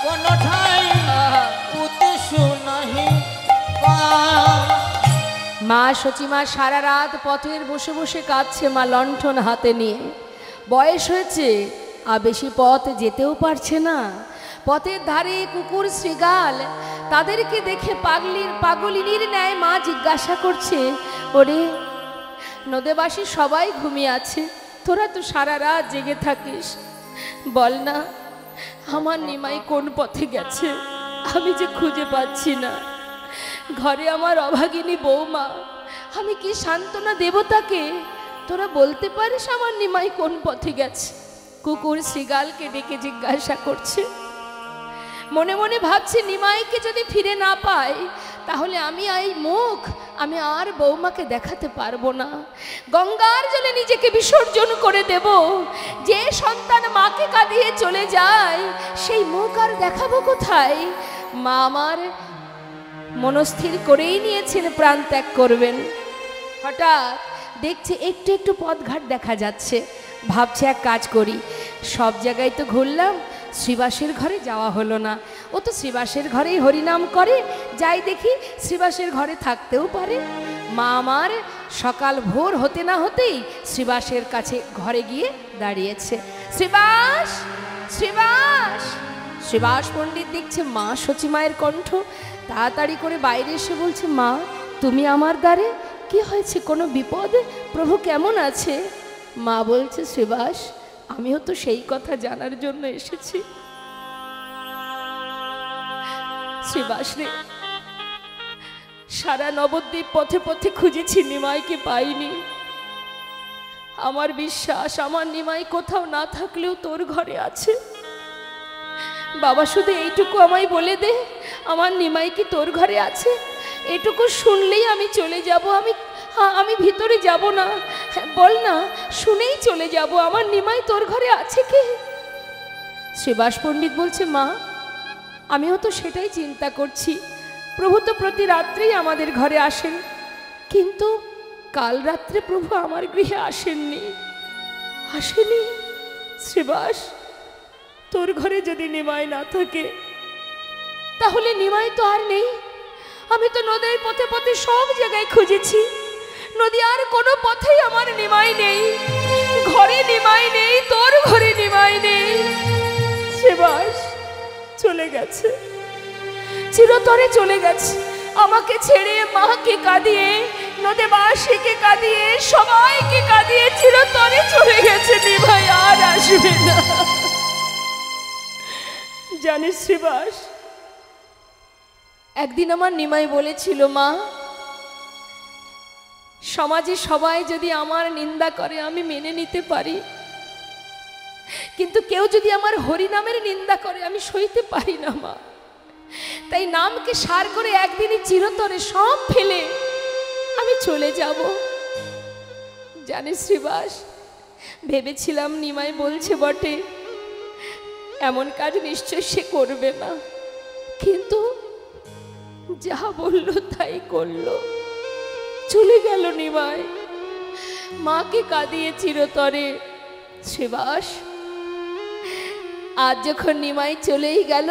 কোনো ঠাই উদ্দেশ্য নাহি পাই। মা সচিমা সারা রাত পথের বসে বসে কাঁদছে মা লণ্ঠন হাতে নিয়ে। বয়স হয়েছে আর বেশি পথ যেতেও পারছে না। পথের ধারে কুকুর শ্রীগাল তাদেরকে দেখে পাগলিনীর ন্যায় মা জিজ্ঞাসা করছে, ওরে নদেবাসী সবাই ঘুমিয়ে আছে, তোরা তো সারা রাত জেগে থাকিস, বল না আমার নিমাই কোন পথে গেছে, আমি যে খুঁজে পাচ্ছি না। ঘরে আমার অভাগিনী বৌমা, আমি কি সান্ত্বনা দেব তাকে? তোরা বলতে পারিস আমার নিমাই কোন পথে গেছে? কুকুর শ্রীগালকে ডেকে জিজ্ঞাসা করছে। মনে মনে ভাবছি নিমাইকে যদি ফিরে না পাই তাহলে আমি এই মুখ আমি আর বৌমাকে দেখাতে পারবো না। গঙ্গার জলে নিজেকে বিসর্জন করে দেব। যে সন্তান মাকে কাঁদিয়ে চলে যায় সেই মুখ আর দেখাবো কোথায়? মা আমার মনস্থির করেই নিয়েছেন প্রাণ ত্যাগ করবেন। হঠাৎ দেখছে একটু একটু পথঘাট দেখা যাচ্ছে। ভাবছে এক কাজ করি, সব জায়গায় তো ঘুরলাম, শ্রীবাসের ঘরে যাওয়া হলো না। ও তো শ্রীবাসের ঘরেই হরিনাম করে, যাই দেখি শ্রীবাসের ঘরে থাকতেও পারে। মা আমার সকাল ভোর হতে না হতেই শ্রীবাসের কাছে ঘরে গিয়ে দাঁড়িয়েছে। শ্রীবাস, শ্রীবাস। শ্রীবাস পণ্ডিত দেখছে মা সচিমায়ের কণ্ঠ, তাড়াতাড়ি করে বাইরে এসে বলছে, মা তুমি আমার দ্বারে, কি হয়েছে? কোনো বিপদ? প্রভু কেমন আছে? মা বলছে, শ্রীবাস আমিও তো সেই কথা জানার জন্য এসেছি। শ্রীবাস রে, সারা নবদ্বীপ পথে পথে খুঁজেছি, নিমাইকে পাইনি। আমার বিশ্বাস আমার নিমাই কোথাও না থাকলেও তোর ঘরে আছে। বাবা শুধু এইটুকু আমায় বলে দে, আমার নিমাই কি তোর ঘরে আছে? এটুকু শুনলেই আমি চলে যাব। আমি ভিতরে যাব না, বল না, শুনেই চলে যাব। আমার নিমাই তোর ঘরে আছে কি? শ্রীবাস পণ্ডিত বলছে, মা আমিও তো সেটাই চিন্তা করছি। প্রভু তো প্রতি রাত্রেই আমাদের ঘরে আসেন, কিন্তু কাল রাত্রে প্রভু আমার গৃহে আসেননি। শ্রীবাস, তোর ঘরে যদি নিমাই না থাকে তাহলে নিমাই তো আর নেই। আমি তো নদীর পথে পথে সব জায়গায় খুঁজেছি, নদী আর কোনো পথেই আমার নিমাই নেই। ঘরে নিমাই নেই, তোর ঘরে নিমাই নেই। শ্রীবাস চলে গেছে, চিরতরে চলে গেছে। আমাকে ছেড়ে মাকে কাঁদিয়ে, নদেবাসীকে কাঁদিয়ে, সবাইকে কাঁদিয়ে চিরতরে চলে গেছে। নিমাই আর আসবে না। জানিস শ্রীবাস, একদিন আমার নিমাই বলেছিল, মা সমাজে সবাই যদি আমার নিন্দা করে আমি মেনে নিতে পারি, কিন্তু কেউ যদি আমার হরিনামের নিন্দা করে আমি সইতে পারি না মা। তাই নামকে সার করে একদিনই চিরতরে সব ফেলে আমি চলে যাব। জানিস শ্রীবাস, ভেবেছিলাম নিমাই বলছে বটে, এমন কাজ নিশ্চয় সে করবে না, কিন্তু যা বলল তাই করলো। চলে গেল নিমাই, মাকে কাঁদিয়ে চিরতরে। শ্রীবাস, আজ যখন নিমাই চলেই গেল,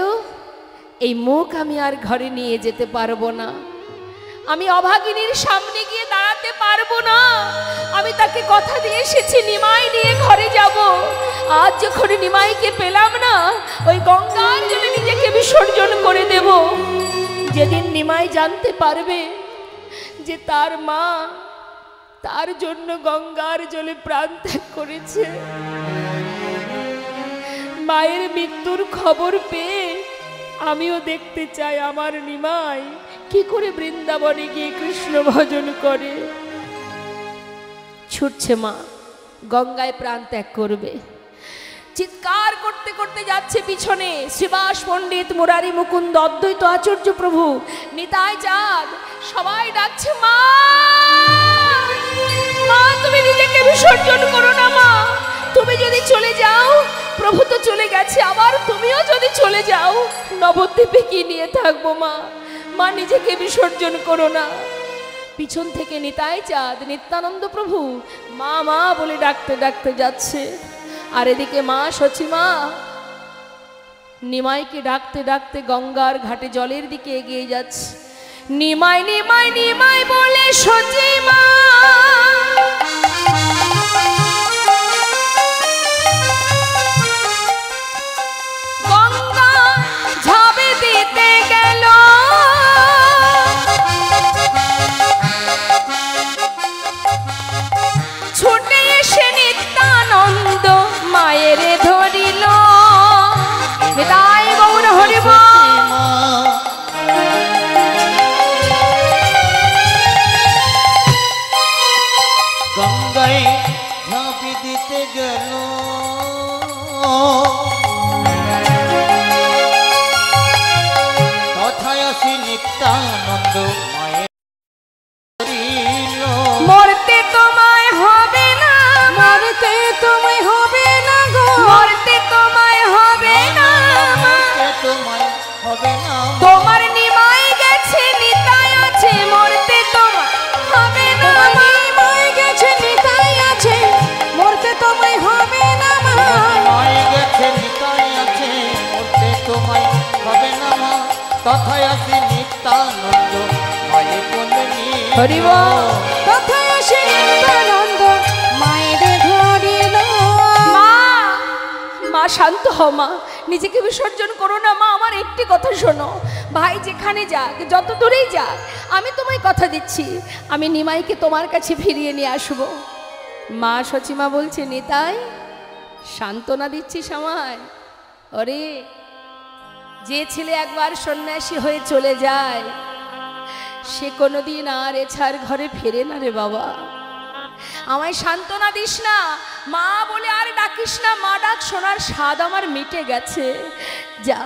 এই মুখ আমি আর ঘরে নিয়ে যেতে পারবো না। আমি অভাগিনীর সামনে গিয়ে দাঁড়াতে পারবো না। আমি তাকে কথা দিয়ে এসেছি নিমাই নিয়ে ঘরে যাব। আজ যখন নিমাইকে পেলাম না, ওই গঙ্গার জলে নিজেকে বিসর্জন করে দেব। যেদিন নিমাই জানতে পারবে যে তার মা তার জন্য গঙ্গার জলে প্রাণ ত্যাগ করেছে। মায়ের মৃত্যুর খবর পেয়ে আমিও দেখতে চাই আমার নিমাই কি করে বৃন্দাবনে গিয়ে কৃষ্ণ ভজন করে। ছুটছে মা, গঙ্গায় প্রাণ ত্যাগ করবে। চিৎকার করতে করতে যাচ্ছে পিছনে শ্রীবাস পণ্ডিত, মুরারি, মুকুন্দ, অদ্বৈত আচার্য প্রভু, নিতাই চাঁদ, সবাই ডাকছে মা, মা তুমি নিজেকে বিসর্জন করো না মা, তুমি যদি চলে যাও প্রভু তো চলে গেছে, আবার তুমিও যদি চলে যাও নবদ্বীপে কি নিয়ে থাকবো মা, মা নিজেকে বিসর্জন করো না। পিছন থেকে নিতাই চাঁদ, নিত্যানন্দ প্রভু মা মা বলে ডাকতে ডাকতে যাচ্ছে। আর এদিকে মা সচিমা নিমাইকে ডাকতে ডাকতে গঙ্গার ঘাটে জলের দিকে এগিয়ে যাচ্ছে। নিমাই নিমাই নিমাই বলে সচিমা গঙ্গা ঝাঁপে দিতে গেল। ছুটে এসে নিত্যানন্দ মায়ের ধরিল। নিতাই গৌর হরিব। গঙ্গায় ঝাঁপি দিতে গেল, তথায় আসি নিত্যানন্দ মায়ের ধরিল। মরতে তোমায় হবে না, মরতে তোমায় হবে না গো, মরতে তোমায় হবে না, মরতে তোমায় হবে না, তোমার নিমাই গেছে নিতাই আছে, মরতে তোমায় হবে না, নিমাই গেছে নিতাই আছে, মরতে তোমায় হবে না মা, মায় গেছে নিতাই আছে, মরতে তোমায় হবে না মা, তথায় আসি নিত্যানন্দ মায়ের কোলে নিয়ে। হরি বল। তথায় আসি নিত্যানন্দ মায়ের ধরিল। মা, মা শান্ত হও মা, নিজেকে বিসর্জন করো না মা, আমার একটি কথা শোনো, ভাই যেখানে যাক যত দূরেই যাক আমি তোমায় কথা দিচ্ছি আমি নিমাইকে তোমার কাছে ফিরিয়ে নিয়ে আসবো। মা সচিমা বলছে নিতাই সান্ত্বনা দিচ্ছিস আমায়? ওরে যে ছেলে একবার সন্ন্যাসী হয়ে চলে যায় সে কোনোদিন আর এছাড় ঘরে ফেরে না রে বাবা, আমায় সান্ত্বনা দিস না, মা বলে আর ডাকিস না, মা ডাক শোনার স্বাদ আমার মিটে গেছে, যা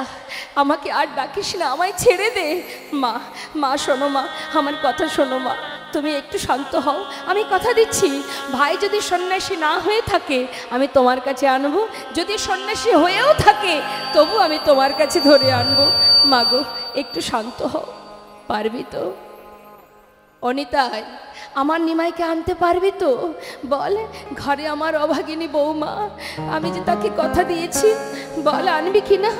আমাকে আর ডাকিস না, আমায় ছেড়ে দে। মা, মা শোনো মা, আমার কথা শোনো মা, তুমি একটু শান্ত হও, আমি কথা দিচ্ছি ভাই যদি সন্ন্যাসী না হয়ে থাকে আমি তোমার কাছে আনবো, যদি সন্ন্যাসী হয়েও থাকে তবু আমি তোমার কাছে ধরে আনবো। মা গো একটু শান্ত হও, পারবি তো? অনিতাই আমার নিমাইকে আনতে পারবি তো? বল, ঘরে আমার অভাগিনী বৌমা, আমি যে তাকে কথা দিয়েছি, বল আনবি কি না?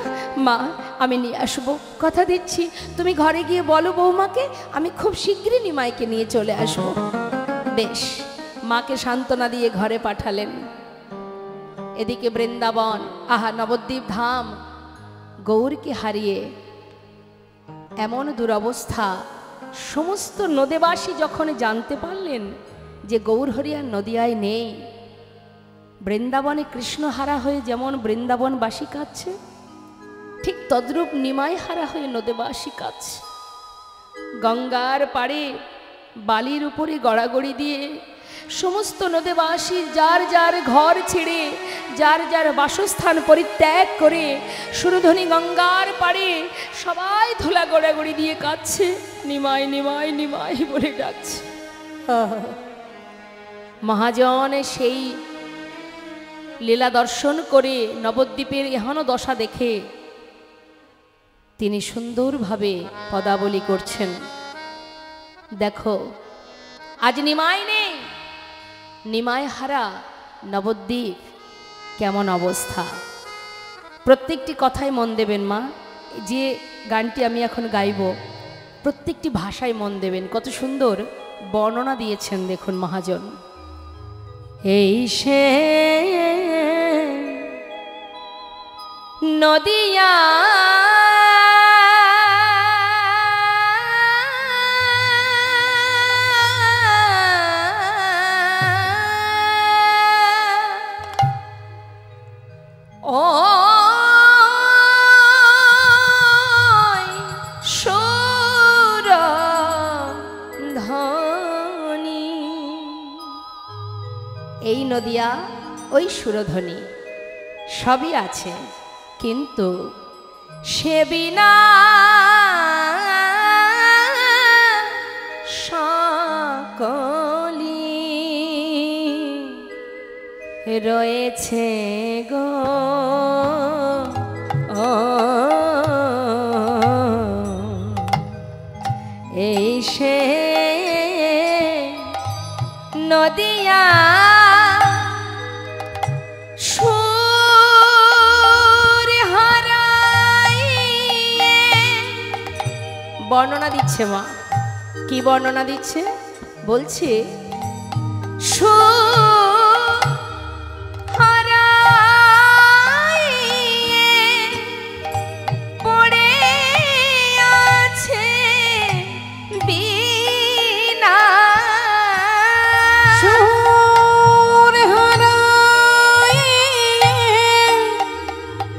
মা আমি নিয়ে আসবো, কথা দিচ্ছি, তুমি ঘরে গিয়ে বলো বৌমাকে আমি খুব শীঘ্রই নিমাইকে নিয়ে চলে আসবো। বেশ, মাকে সান্ত্বনা দিয়ে ঘরে পাঠালেন। এদিকে বৃন্দাবন, আহা নবদ্বীপ ধাম গৌরকে হারিয়ে এমন দুরবস্থা, সমস্ত নদেবাসী যখন জানতে পারলেন যে গৌরহরি আর নদিয়ায় নেই, বৃন্দাবনে কৃষ্ণহারা হয়ে যেমন বৃন্দাবনবাসী কাঁদছে ঠিক তদ্রূপ নিমাই হারা হয়ে নদেবাসী কাঁদছে। গঙ্গার পাড়ে বালির উপরে গড়াগড়ি দিয়ে সমস্ত নদেবাসী যার যার ঘর ছেড়ে যার যার বাসস্থান পরিত্যাগ করে সুরধ্বনি গঙ্গার পাড়ে সবাই ধুলা গড়াগড়ি দিয়ে কাঁদছে, নিমাই নিমাই নিমাই বলে ডাকছে। মহাজন সেই লীলা দর্শন করে নবদ্বীপের এহেন দশা দেখে তিনি সুন্দরভাবে পদাবলী করছেন। দেখো আজ নিমাই নেই, নিমাই হারা নবদ্বীপ কেমন অবস্থা। প্রত্যেকটি কথায় মন দেবেন মা, যে গানটি আমি এখন গাইব প্রত্যেকটি ভাষায় মন দেবেন, কত সুন্দর বর্ণনা দিয়েছেন দেখুন মহাজন। এই সে নদিয়া নদিয়া ওই সুরধ্বনি সবই আছে, কিন্তু সে বিনা সকলি রয়েছে গো এই সে নদিয়া সুর হারাইয়ে। বর্ণনা দিচ্ছে মা, কি বর্ণনা দিচ্ছে বলছে, সুর হারাইয়ে পড়ে আছে বীণা। সুর হারাইয়ে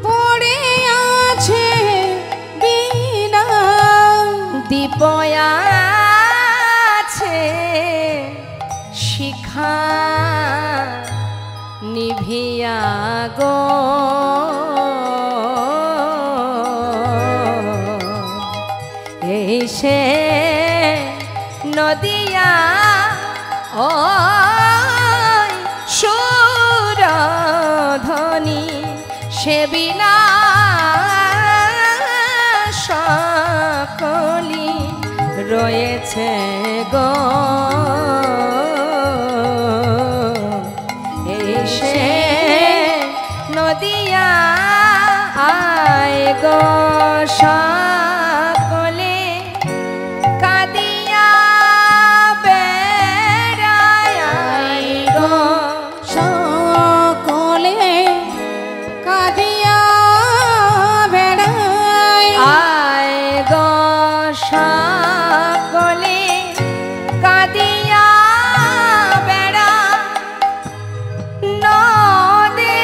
পড়ে আছে বীণা। দীপ আছে শিখা নিভিয়া গো এই সে নদিয়া ও সুরধ্বনি সে বিনা সকলি রয়েছে গো এই সে নদিয়া আয় গো সকলে কাঁদিয়া বেড়ায়। আয় গো সকলে কাঁদিয়া বেড়ায়। আয় গো সকলে কাঁদিয়া বেড়া নদে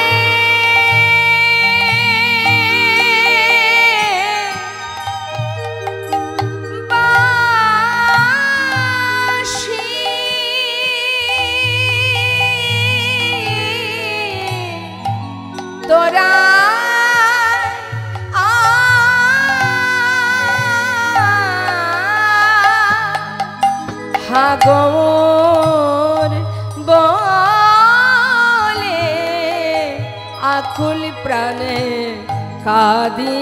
বাসি তোরা হাগর বলে আকুল প্রাণে কাঁদি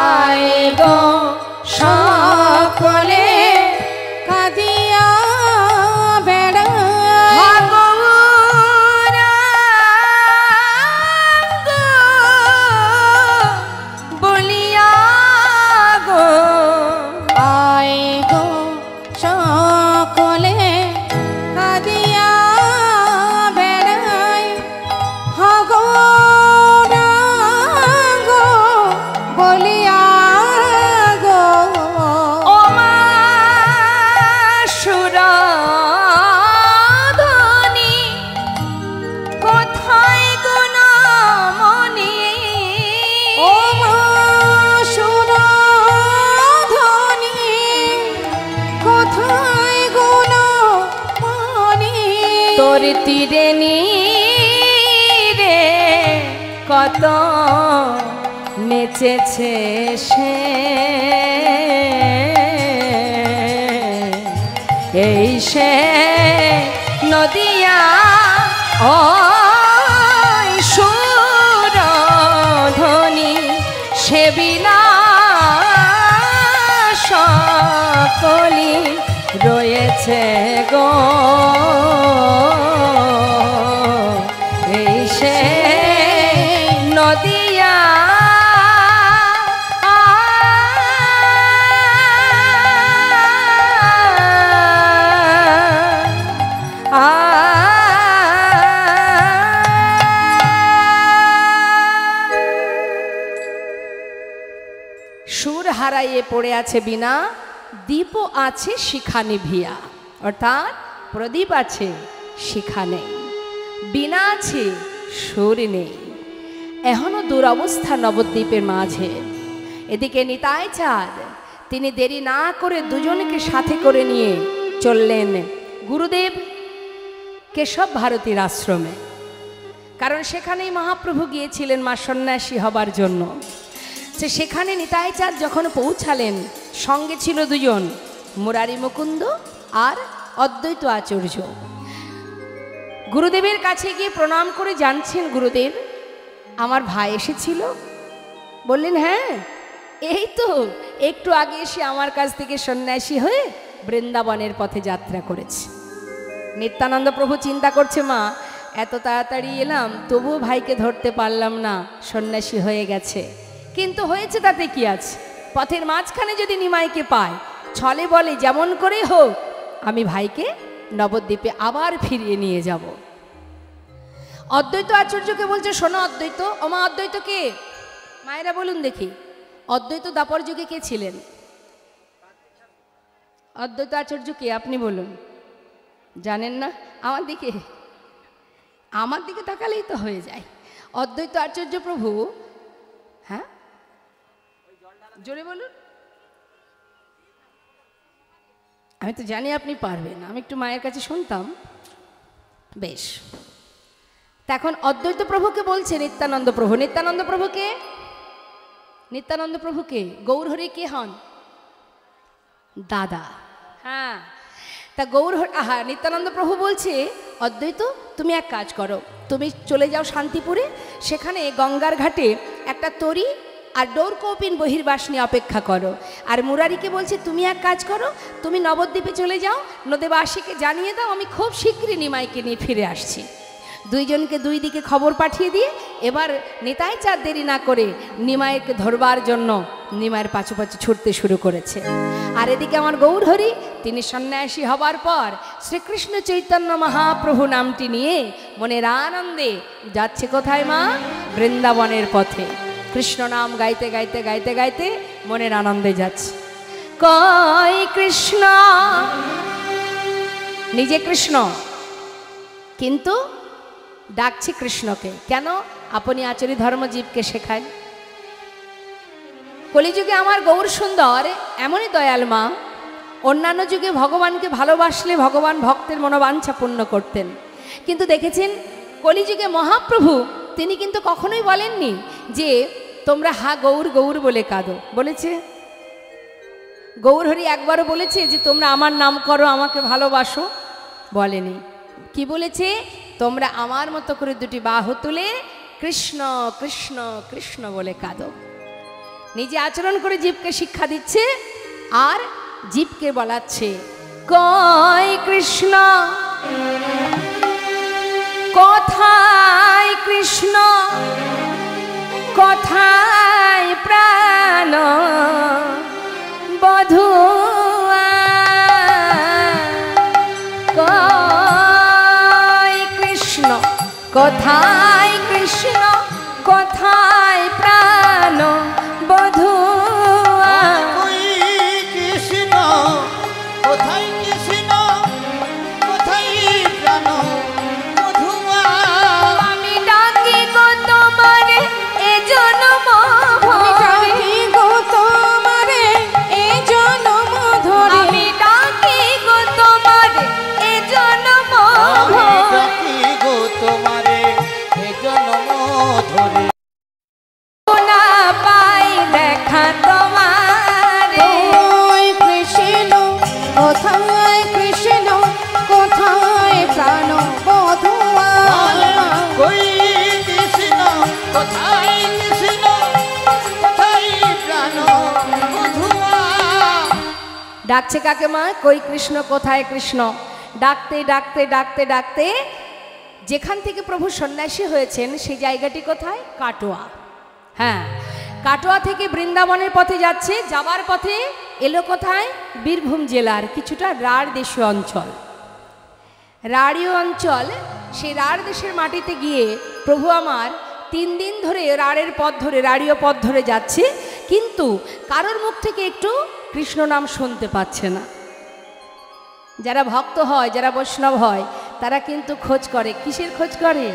আয় গো সকলে কাঁদিয়া বেড়ায়। বলিয়া গো আয় গো সকলে কাঁদিয়া বেড়ায়। গো বলিয়া গো ও মা সুরধ্বনি কোথায় গুণমণি। ও মা সুরধ্বনি কোথায় গুণমণি। তোর তীরে নীরে কত নেচেছে সে এই সে নদিয়া ও সুরধ্বনি সে বিনা সকলি রয়েছে গো এই সে নদিয়া সুর হারাইয়ে পড়ে আছে বিনা, দীপ আছে শিখা নিভিয়া, অর্থাৎ প্রদীপ আছে শিখা নেই। বিনা আছে সুর নেই, এখনো দুরবস্থা নবদ্বীপের মাঝে। এদিকে নিতাই চাঁদ তিনি দেরি না করে দুজনকে সাথে করে নিয়ে চললেন গুরুদেব কেশব ভারতীর আশ্রমে। কারণ সেখানেই মহাপ্রভু গিয়েছিলেন মা সন্ন্যাসী হবার জন্য। সেখানে নিতাই চাঁদ যখন পৌঁছালেন, সঙ্গে ছিল দুজন, মুরারি মুকুন্দ আর অদ্বৈত আচার্য। গুরুদেবের কাছে গিয়ে প্রণাম করে জানছেন, গুরুদেব আমার ভাই এসেছিল। বললেন, হ্যাঁ এই তো একটু আগে এসে আমার কাছ থেকে সন্ন্যাসী হয়ে বৃন্দাবনের পথে যাত্রা করেছে। নিত্যানন্দ প্রভু চিন্তা করছে, মা এত তাড়াতাড়ি এলাম তবুও ভাইকে ধরতে পারলাম না, সন্ন্যাসী হয়ে গেছে। কিন্তু হয়েছে তাতে কি আছে, পথের মাঝখানে যদি নিমাইকে পায়, ছলে বলে যেমন করে হোক আমি ভাইকে নবদ্বীপে আবার ফিরিয়ে নিয়ে যাব। অদ্বৈত আচার্যকে বলছে, শোনো অদ্বৈত, ওমা অদ্বৈত কে? মায়েরা বলুন দেখি, অদ্বৈত দাপর যুগে কে ছিলেন? অদ্বৈত আচার্য কে আপনি বলুন? জানেন না? আমার দিকে তাকালেই তো হয়ে যায়। অদ্বৈত আচার্য প্রভু, হ্যাঁ জোরে বলুন। আমি তো জানি আপনি পারবেন, আমি একটু মায়ের কাছে শুনতাম। বেশ, এখন অদ্বৈত প্রভুকে বলছে নিত্যানন্দ প্রভু। নিত্যানন্দ প্রভুকে, নিত্যানন্দ প্রভুকে গৌরহরি কে হন? দাদা। হ্যাঁ, তা নিত্যানন্দ প্রভু বলছে, অদ্বৈত তুমি এক কাজ করো, তুমি চলে যাও শান্তিপুরে, সেখানে গঙ্গার ঘাটে একটা তরি আর ডোর কৌপিন বহির্বাস নিয়ে অপেক্ষা করো। আর মুরারিকে বলছে, তুমি এক কাজ করো, তুমি নবদ্বীপে চলে যাও, নদেবাসীকে জানিয়ে দাও আমি খুব শীঘ্রই নিমাইকে নিয়ে ফিরে আসছি। দুইজনকে দুই দিকে খবর পাঠিয়ে দিয়ে এবার নিতাই চাঁদ দেরি না করে নিমাইকে ধরবার জন্য নিমাইয়ের পাছু পাছু ছুটতে শুরু করেছে। আর এদিকে আমার গৌরহরি তিনি সন্ন্যাসী হবার পর শ্রীকৃষ্ণ চৈতন্য মহাপ্রভু নামটি নিয়ে মনের আনন্দে যাচ্ছে কোথায় মা? বৃন্দাবনের পথে। কৃষ্ণ নাম গাইতে গাইতে গাইতে গাইতে মনের আনন্দে যাচ্ছে। কয় কৃষ্ণ, নিজে কৃষ্ণ কিন্তু ডাকছি কৃষ্ণকে। কেন? আপনি আচরি ধর্মজীবকে শেখান। কলিযুগে আমার গৌর সুন্দর এমনই দয়াল মা, অন্যান্য যুগে ভগবানকে ভালোবাসলে ভগবান ভক্তের মনোবাঞ্ছা পূর্ণ করতেন, কিন্তু দেখেছেন কলিযুগে মহাপ্রভু তিনি কিন্তু কখনোই বলেননি যে তোমরা হা গৌর গৌর বলে কাঁদো। বলেছে? গৌরহরি একবারও বলেছে যে তোমরা আমার নাম করো, আমাকে ভালোবাসো? বলেনি। কি বলেছে? তোমরা আমার মতো করে দুটি বাহু তুলে কৃষ্ণ কৃষ্ণ কৃষ্ণ বলে কাঁদো। নিজে আচরণ করে জীবকে শিক্ষা দিচ্ছে আর জীবকে বলাচ্ছে, কয় কৃষ্ণ কথায় কৃষ্ণ কথায় প্রাণ বধুয়া, কয় কৃষ্ণ কথায় কৃষ্ণ কথায় প্রাণ বধুয়া। কৃষ্ণ কোথায় কৃষ্ণ কোথায় প্রাণ বধুয়া। আমি ডাকি গো তোমারে এ জন্ম ভরে, গো তোমারে এ জন্ম ধরে, আমি ডাকি গো তোমারে এ জন্ম ভরে, গো তোমারে এ জন্ম ধরে। না পাই দেখা তোমারে। কয় কৃষ্ণ কোথায় কৃষ্ণ কোথায় প্রাণ বধুয়া। কই কৃষ্ণ কোথায় কৃষ্ণ কোথায় প্রাণ বধুয়া। ডাকছে কাকে মা? কই কৃষ্ণ কোথায় কৃষ্ণ। ডাকতে ডাকতে ডাকতে ডাকতে যেখান থেকে প্রভু সন্ন্যাসী হয়েছেন সেই জায়গাটি কোথায়? কাটোয়া। হ্যাঁ, কাটোয়া থেকে বৃন্দাবনের পথে যাচ্ছে। যাবার পথে এলো কোথায়? বীরভূম জেলার কিছুটা রাঢ় দেশীয় অঞ্চল। রাঢ়ীয় অঞ্চল, সেই রাঢ় দেশের মাটিতে গিয়ে প্রভু আমার 3 দিন ধরে রাঢ়ের পথ ধরে, রাঢ়ীয় পথ ধরে যাচ্ছে, কিন্তু কারোর মুখ থেকে একটু কৃষ্ণ নাম শুনতে পাচ্ছে না। যারা ভক্ত হয়, যারা বৈষ্ণব হয়, তারা কিন্তু খোঁজ করে। কিসের খোঁজ করে?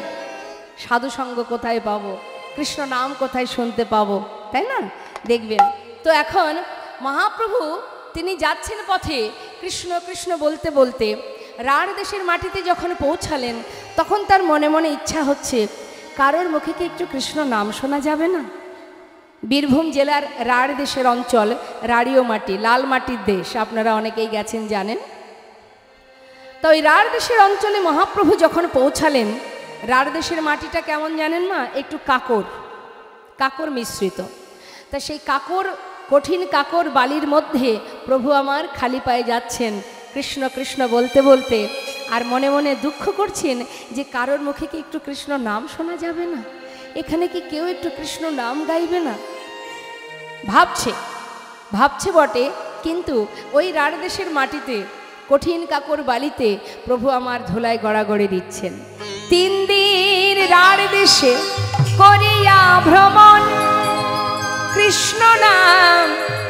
সাধুসঙ্গ কোথায় পাবো, কৃষ্ণ নাম কোথায় শুনতে পাবো, তাই না? দেখবেন তো এখন মহাপ্রভু তিনি যাচ্ছেন পথে, কৃষ্ণ কৃষ্ণ বলতে বলতে রাঢ় দেশের মাটিতে যখন পৌঁছালেন, তখন তার মনে মনে ইচ্ছা হচ্ছে কারোর মুখে কি একটু কৃষ্ণ নাম শোনা যাবে না? বীরভূম জেলার রাঢ় দেশের অঞ্চল, রাঢ়ীয় মাটি, লাল মাটির দেশ, আপনারা অনেকেই গেছেন জানেন। তো ওই রাঢ় দেশের অঞ্চলে মহাপ্রভু যখন পৌঁছালেন, রাঢ় দেশের মাটিটা কেমন জানেন মা? একটু কাকর মিশ্রিত। তা সেই কঠিন কাকর বালির মধ্যে প্রভু আমার খালি পায়ে যাচ্ছেন কৃষ্ণ কৃষ্ণ বলতে বলতে, আর মনে মনে দুঃখ করছেন যে কারোর মুখে কি একটু কৃষ্ণ নাম শোনা যাবে না, এখানে কি কেউ একটু কৃষ্ণ নাম গাইবে না? ভাবছে বটে, কিন্তু ওই রাঢ় দেশের মাটিতে কঠিন কাকর বালিতে প্রভু আমার ধুলায় গড়াগড়ি দিচ্ছেন। 3 দিন রাঢ় দেশে করিয়া ভ্রমণ, কৃষ্ণ নাম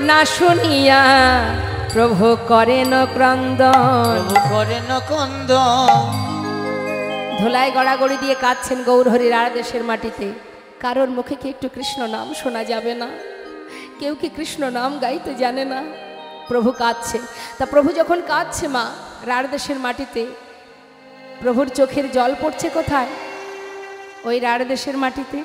না শুনিয়া প্রভু করেন ক্রন্দন। ধুলায় গড়াগড়ি দিয়ে কাঁদছেন গৌরহরি রাঢ় দেশের মাটিতে। কারোর মুখে কি একটু কৃষ্ণ নাম শোনা যাবে না? কেউ কি কৃষ্ণ নাম গাইতে জানে না? প্রভু কাঁদছে। তা প্রভু যখন কাঁদছে মা রাঢ় দেশের মাটিতে, প্রভুর চোখের জল পড়ছে কোথায়? ওই রাঢ় দেশের মাটিতে।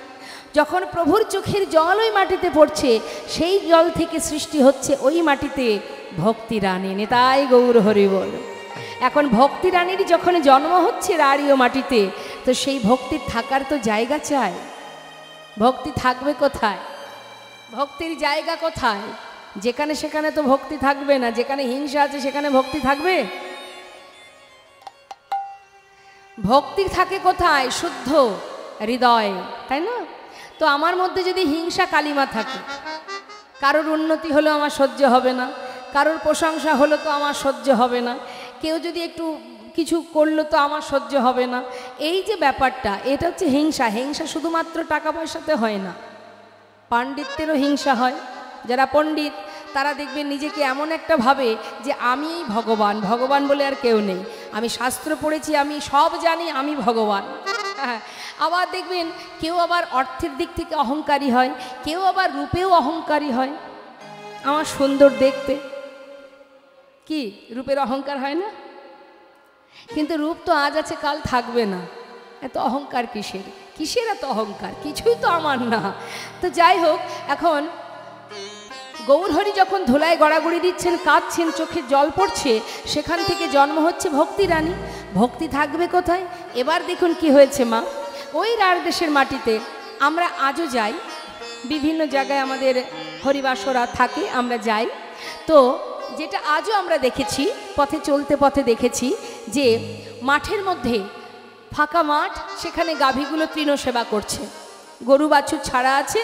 যখন প্রভুর চোখের জল ওই মাটিতে পড়ছে, সেই জল থেকে সৃষ্টি হচ্ছে ওই মাটিতে ভক্তি রানী। নেতাই গৌর হরি বল। এখন ভক্তি রানীর যখন জন্ম হচ্ছে রাঢ়ীয় মাটিতে, তো সেই ভক্তির থাকার তো জায়গা চাই। ভক্তি থাকবে কোথায়? ভক্তির জায়গা কোথায়? যেখানে সেখানে তো ভক্তি থাকবে না। যেখানে হিংসা আছে সেখানে ভক্তি থাকবে? ভক্তি থাকে কোথায়? শুদ্ধ হৃদয়, তাই না? তো আমার মধ্যে যদি হিংসা কালিমা থাকে, কারোর উন্নতি হলো আমার সহ্য হবে না, কারোর প্রশংসা হলো তো আমার সহ্য হবে না, কেউ যদি একটু কিছু করলো তো আমার সহ্য হবে না, এই যে ব্যাপারটা, এটা হচ্ছে হিংসা। হিংসা শুধুমাত্র টাকা পয়সাতে হয় না, পাণ্ডিত্যেরও হিংসা হয়। যারা পণ্ডিত তারা দেখবেন নিজেকে এমন একটা ভাবে যে আমি ভগবান, ভগবান বলে আর কেউ নেই, আমি শাস্ত্র পড়েছি, আমি সব জানি, আমি ভগবান। হ্যাঁ, আবার দেখবেন কেউ আবার অর্থের দিক থেকে অহংকারী হয়, কেউ আবার রূপেও অহংকারী হয়। আমার সুন্দর দেখতে, কি রূপের অহংকার হয় না? কিন্তু রূপ তো আজ আছে কাল থাকবে না, এত অহংকার কিসের? কিসের এত অহংকার? কিছুই তো আমার না। তো যাই হোক, এখন গৌরহরি যখন ধুলায় গড়াগড়ি দিচ্ছেন, কাঁদছেন, চোখে জল পড়ছে, সেখান থেকে জন্ম হচ্ছে ভক্তি রানী। ভক্তি থাকবে কোথায়? এবার দেখুন কি হয়েছে মা। ওই রাঢ় দেশের মাটিতে আমরা আজও যাই, বিভিন্ন জায়গায় আমাদের হরিবাসরা থাকে, আমরা যাই। তো যেটা আজও আমরা দেখেছি, পথে চলতে পথে দেখেছি যে মাঠের মধ্যে ফাঁকা মাঠ, সেখানে গাভীগুলো তৃণ সেবা করছে। গরু বাছুর ছাড়া আছে,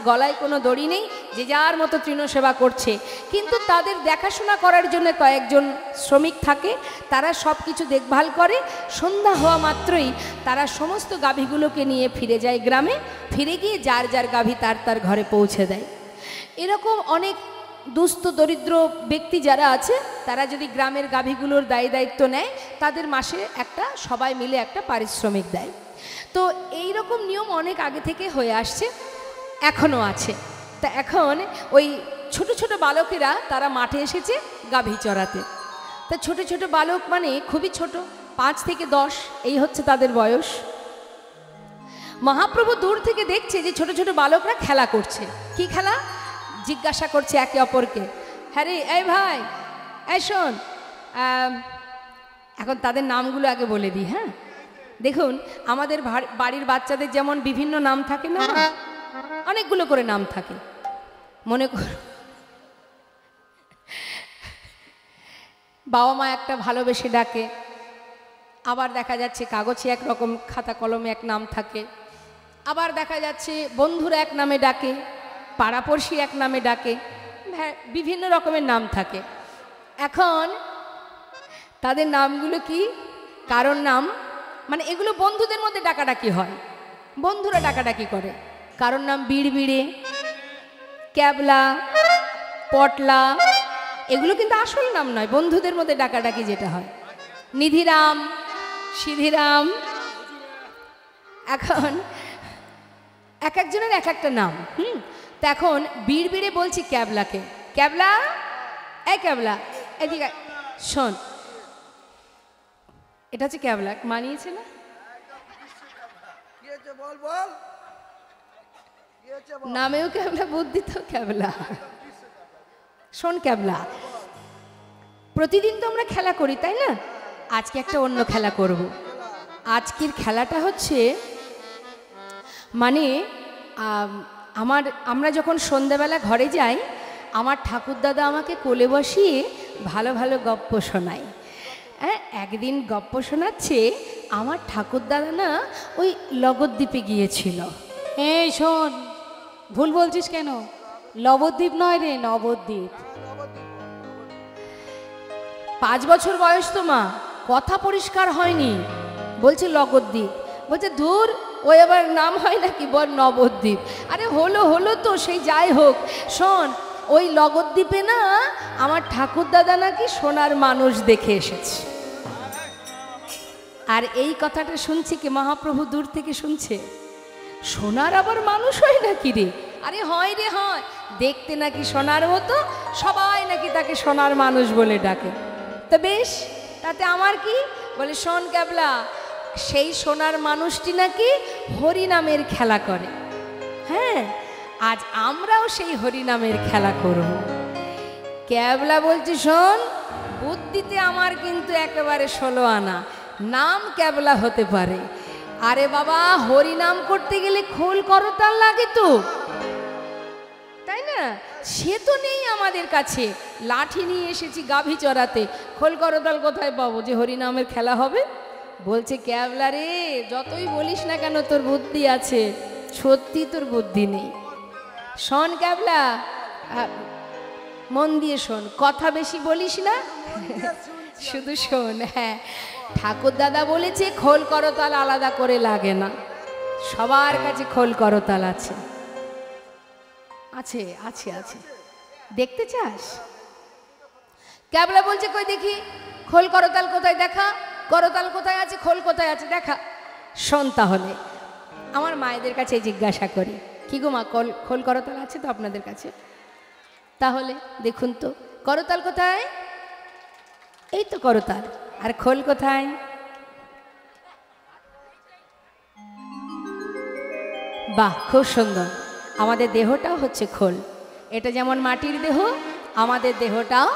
গলায় কোনো দড়ি নেই, যে যার মতো তৃণ সেবা করছে। কিন্তু তাদের দেখাশোনা করার জন্য কয়েকজন শ্রমিক থাকে, তারা সব কিছু দেখভাল করে। সন্ধ্যা হওয়া মাত্রই তারা সমস্ত গাভীগুলোকে নিয়ে ফিরে যায় গ্রামে, ফিরে গিয়ে যার যার গাভী তার তার ঘরে পৌঁছে দেয়। এরকম অনেক দুস্থ দরিদ্র ব্যক্তি যারা আছে, তারা যদি গ্রামের গাভীগুলোর দায়িত্ব নেয়, তাদের মাসে একটা সবাই মিলে একটা পারিশ্রমিক দেয়। তো এই রকম নিয়ম অনেক আগে থেকে হয়ে আসছে, এখনও আছে। তা এখন ওই ছোট ছোট বালকেরা তারা মাঠে এসেছে গাভী চড়াতে। তা ছোট ছোট বালক মানে খুবই ছোট, 5 থেকে 10 এই হচ্ছে তাদের বয়স। মহাপ্রভু দূর থেকে দেখছে যে ছোট ছোট বালকরা খেলা করছে। কি খেলা? জিজ্ঞাসা করছে একে অপরকে, হ্যাঁ রে, এই ভাই, এই শোন। এখন তাদের নামগুলো আগে বলে দিই। হ্যাঁ, দেখুন আমাদের বাড়ির বাচ্চাদের যেমন বিভিন্ন নাম থাকে না, অনেকগুলো করে নাম থাকে। মনে কর বাবা মা একটা ভালোবেসে ডাকে, আবার দেখা যাচ্ছে কাগজে একরকম, খাতা কলমে এক নাম থাকে, আবার দেখা যাচ্ছে বন্ধুরা এক নামে ডাকে, পাড়াপড়শি এক নামে ডাকে, বিভিন্ন রকমের নাম থাকে। এখন তাদের নামগুলো কি? কারোর নাম মানে এগুলো বন্ধুদের মধ্যে ডাকাডাকি হয়, বন্ধুরা ডাকাডাকি করে। কারোর নাম বিড়বিড়ে, ক্যাবলা, পটলা, এগুলো কিন্তু আসল নাম নয়, বন্ধুদের মধ্যে ডাকাডাকি যেটা হয়। নিধিরাম, সিধিরাম। এখন এক একজনের এক একটা নাম। তা এখন বিড়বিড়ে বলছি ক্যাবলাকে, ক্যাবলা, এই ক্যাবলা এদিকে শোন। এটা হচ্ছে ক্যাবলা, মানিয়েছে না? নামেও ক্যাবলা, বুদ্ধিতেও ক্যাবলা। শোন ক্যাবলা, প্রতিদিন তো আমরা খেলা করি তাই না? আজকে একটা অন্য খেলা করব। আজকের খেলাটা হচ্ছে মানে আমরা যখন সন্ধ্যাবেলা ঘরে যাই, আমার ঠাকুরদাদা আমাকে কোলে বসিয়ে ভালো ভালো গপ্প শোনায়। হ্যাঁ, একদিন গপ্প শোনাচ্ছে, আমার ঠাকুরদাদা না ওই লগদ্বীপে গিয়েছিল। এই শোন, ভুল বলছিস কেন? লবদ্বীপ নয় রে, নবদ্বীপ। 5 বছর বয়স তো মা, কথা পরিষ্কার হয়নি, বলছে লগদ্বীপ। বলছে ধুর, ওই আবার নাম হয় নাকি, বল নবদ্বীপ। আরে হলো তো, সেই যাই হোক। শোন, ওই লগদ্বীপে না আমার ঠাকুরদাদা নাকি সোনার মানুষ দেখে এসেছে। আর এই কথাটা শুনছে কি মহাপ্রভু দূর থেকে শুনছে। সোনার আবার মানুষ হয় নাকি রে? আরে হয় রে, হয়। দেখতে নাকি সোনার মতো, সবাই নাকি তাকে সোনার মানুষ বলে ডাকে। তো বেশ, তাতে আমার কি? বলে শোন ক্যাবলা, সেই সোনার মানুষটি নাকি হরিনামের খেলা করে। হ্যাঁ, আজ আমরাও সেই হরিনামের খেলা করব। ক্যাবলা বলছে শোন, বুদ্ধিতে আমার কিন্তু একেবারে 16 আনা, নাম ক্যাবলা হতে পারে। আরে বাবা, হরিনাম করতে গেলে খোল করতাল লাগে তো, তাই না? সে তো নেই আমাদের কাছে। লাঠি নিয়ে এসেছি গাভী চড়াতে, খোল করতাল কোথায় পাবো যে হরিনামের খেলা হবে? বলছে ক্যাবলা রে, যতই বলিস না কেন তোর বুদ্ধি আছে, সত্যি তোর বুদ্ধি নেই। শোন ক্যাবলা, মন দিয়ে শোন, কথা বেশি বলিস না, শুধু শোন। হ্যাঁ, ঠাকুর দাদা বলেছে খোল করতাল আলাদা করে লাগে না, সবার কাছে খোল করতাল আছে। আছে আছে আছে, দেখতে চাস? ক্যাবলা বলছে কই দেখি, খোল করতাল কোথায়, দেখা। করতাল কোথায় আছে, খোল কোথায় আছে, দেখা। শোন তাহলে, আমার মায়েদের কাছে জিজ্ঞাসা করি, কি গো মা, খোল করতাল আছে তো আপনাদের কাছে? তাহলে দেখুন তো, করতাল কোথায়? এই তো করতাল। আর খোল কোথায়? বাহ, খুব সুন্দর। আমাদের দেহটাও হচ্ছে খোল। এটা যেমন মাটির দেহ, আমাদের দেহটাও,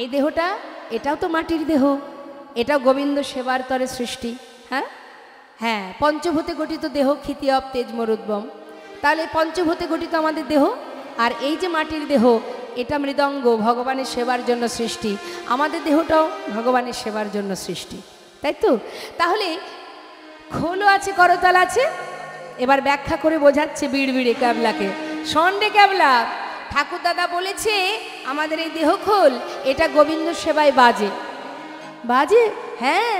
এই দেহটা, এটাও তো মাটির দেহ, এটাও গোবিন্দ সেবার তরে সৃষ্টি। হ্যাঁ হ্যাঁ, পঞ্চভূতে গঠিত দেহ, ক্ষিতি অব তেজ মরুদ্বম। তাহলে পঞ্চভূতে গঠিত আমাদের দেহ, আর এই যে মাটির দেহ, এটা মৃদঙ্গ, ভগবানের সেবার জন্য সৃষ্টি। আমাদের দেহটাও ভগবানের সেবার জন্য সৃষ্টি, তাই তো? তাহলে খোলও আছে, করতাল আছে। এবার ব্যাখ্যা করে বোঝাচ্ছে বিড়বিড়ে ক্যাবলাকে। শোন রে ক্যাবলা, ঠাকুর দাদা বলেছে আমাদের এই দেহ খোল, এটা গোবিন্দ সেবায় বাজে। বাজে? হ্যাঁ,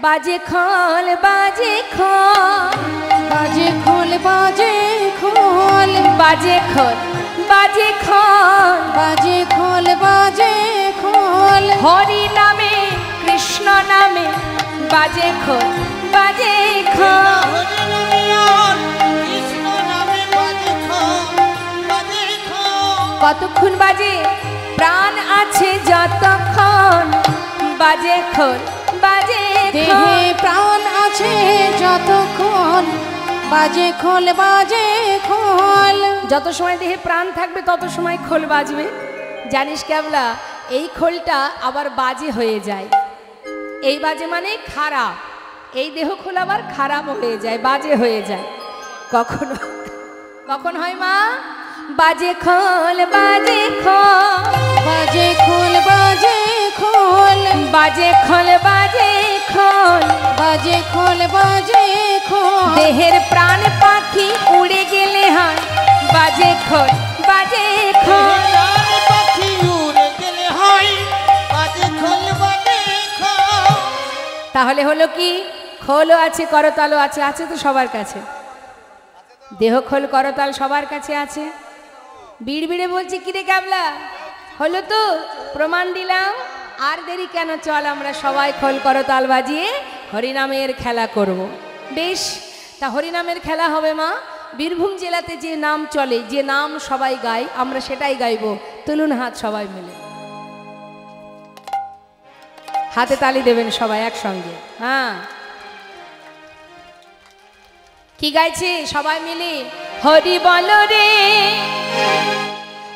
বাজে খোল, বাজে খোল, বাজে খোল, বাজে খোল, বাজে খোল, বাজে খোল, বাজে খোল, বাজে খোল। হরি নামে কৃষ্ণ নামে বাজে খোল, বাজে খোল। কতক্ষণ বাজে? প্রাণ আছে যতক্ষণ বাজে খোল, বাজে দেহে প্রাণ আছে যতক্ষণ বাজে খোল, বাজে খোল। যত সময় দেহে প্রাণ থাকবে তত সময় খোল বাজবে। জানিস ক্যাবলা, এই খোলটা আবার বাজে হয়ে যায়। এই বাজে মানে খারাপ, এই দেহ খোল আবার খারাপ হয়ে যায়, বাজে হয়ে যায়। কখনো কখন হয় মা? বাজে খোল, বাজে খোল, বাজে খোল, বাজে খোল, বাজে খোল, বাজে খোল, বাজে খোল, বাজে খোল। দেহের প্রাণ পাখি উড়ে গেলে হয় বাজে খোল, বাজে খোল। তাহলে হলো কি? খোলও আছে, করতালও আছে। আছে তো সবার কাছে, দেহ খোল করতাল সবার কাছে আছে। বিড়বিড়ে বলছি কিরে ক্যাবলা, হলো তো? প্রমাণ দিলাম। আর দেরি কেন, চল আমরা সবাই খোল করতাল বাজিয়ে হরিনামের খেলা করব। বেশ, তা হরিনামের খেলা হবে মা। বীরভূম জেলাতে যে নাম চলে, যে নাম সবাই গায়, আমরা সেটাই গাইব। তুলুন হাত সবাই মিলে, হাতে তালি দেবেন সবাই একসঙ্গে। হ্যাঁ, কি গাইছে সবাই মিলে? হরি বল রে,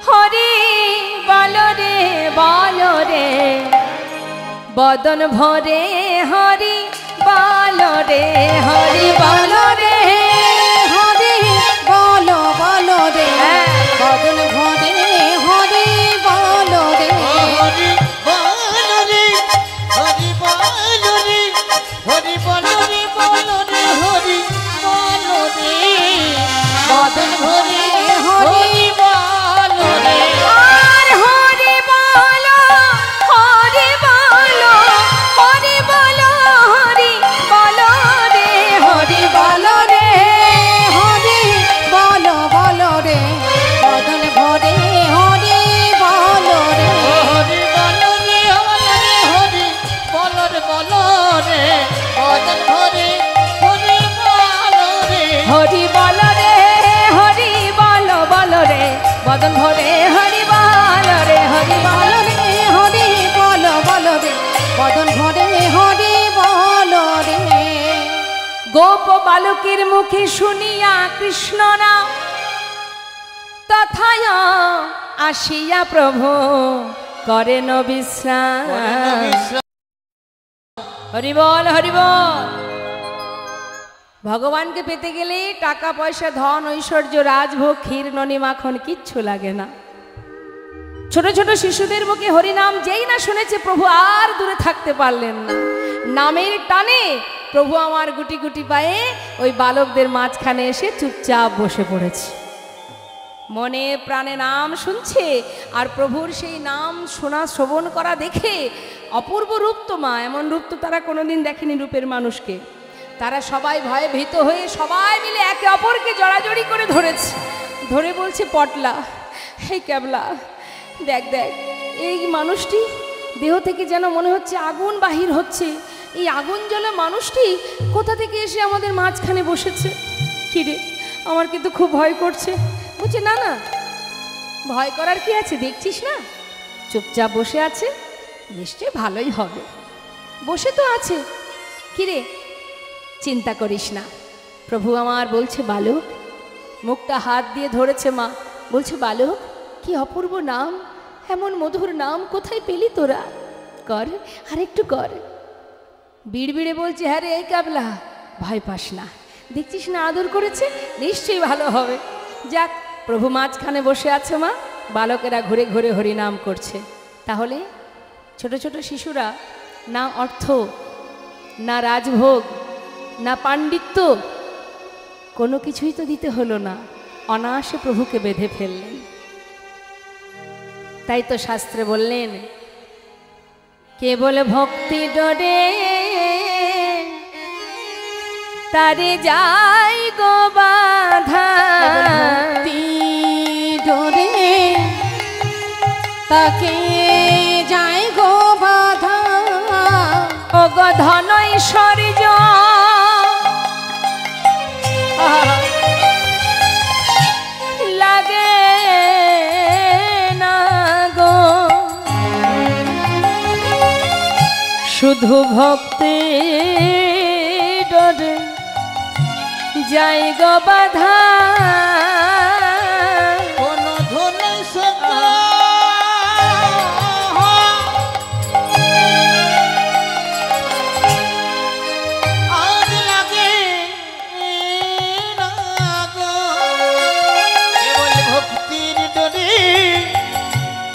হরি বল রে, বল রে বদন ভরে, হরি বল রে, হরি বল রে, হরি বলো বলো রে, বদন ভরে হরি বলো রে, হরি বল রে, হরি বল রে, হরি বল রে, বল রে, হরি বল রে, বদন ভরে হরি বল রে। আর হরি বল, হরি বল, হরি বল, হরি বল রে, হরি বল রে, হরি বলো বলো রে, বদন ভরে হরি বলো রে, হরি বল রে, হরি বল রে, বল রে, বদন ভরে হরি বল রে। হরি বল রে, হরি বল, বল রে বদন ভরে, হরি বল রে, হরি বল বলো রে হরি বলো বলো রে, বদন ভরে হরি বলো রে। গোপ বালকের মুখে শুনিয়া কৃষ্ণ নাম, তথায় আসিয়া প্রভু করেন বিশ্রাম। হরি বল, হরি বল। ভগবানকে পেতে গেলে টাকা পয়সা, ধন ঐশ্বর্য, রাজভোগ, ক্ষীর, ননি, মাখন কিচ্ছু লাগে না। ছোট ছোট শিশুদের মুখে হরিনাম যেই না শুনেছে, প্রভু আর দূরে থাকতে পারলেন না। নামের টানে প্রভু আমার গুটি গুটি পায়ে ওই বালকদের মাঝখানে এসে চুপচাপ বসে পড়েছে। মনে প্রাণে নাম শুনছে, আর প্রভুর সেই নাম শোনা শ্রবণ করা দেখে অপূর্ব রূপ তো মা, এমন রূপ তো তারা কোনোদিন দেখেনি রূপের মানুষকে। তারা সবাই ভয়ে ভীত হয়ে সবাই মিলে একে অপরকে জড়াজড়ি করে ধরেছে, ধরে বলছে, পটলা, এই ক্যাবলা, দেখ দেখ, এই মানুষটি দেহ থেকে যেন মনে হচ্ছে আগুন বাহির হচ্ছে। এই আগুন জ্বলা মানুষটি কোথা থেকে এসে আমাদের মাঝখানে বসেছে? কিরে, আমার কিন্তু খুব ভয় করছে। বলছে, না না, ভয় করার কি আছে, দেখছিস না চুপচাপ বসে আছে, নিশ্চয়ই ভালোই হবে। বসে তো আছে, কিরে চিন্তা করিস না। প্রভু আমার বলছে, বালক, মুখটা হাত দিয়ে ধরেছে মা, বলছে, বালক, কি অপূর্ব নাম, এমন মধুর নাম কোথায় পেলি তোরা? কর, আরেকটু কর। বিড়বিড়ে বলছে, হ্যাঁ রে এই ক্যাবলা, ভয় পাস না, দেখছিস না আদর করেছে, নিশ্চয়ই ভালো হবে। যাক, প্রভু মাঝখানে বসে আছে মা, বালকেরা ঘুরে ঘুরে হরিনাম করছে। তাহলে ছোট ছোট শিশুরা না অর্থ, না রাজভোগ, না পাণ্ডিত্য, কোনো কিছুই তো দিতে হলো না, অনায়াসে প্রভুকে বেঁধে ফেললেন। তাই তো শাস্ত্রে বললেন, কেবল ভক্তি ডোরে তারে যাই গো বাধা, ভক্তি ডোরে তাকে যায় গো বাধা, ও গো ধন ঐশ্বর্য লাগে না গো, শুধু ভক্তি ডোরে যাই গো বাধা। কোন ধন আজ লাগে না গো, কেবল ভক্তির ডোরে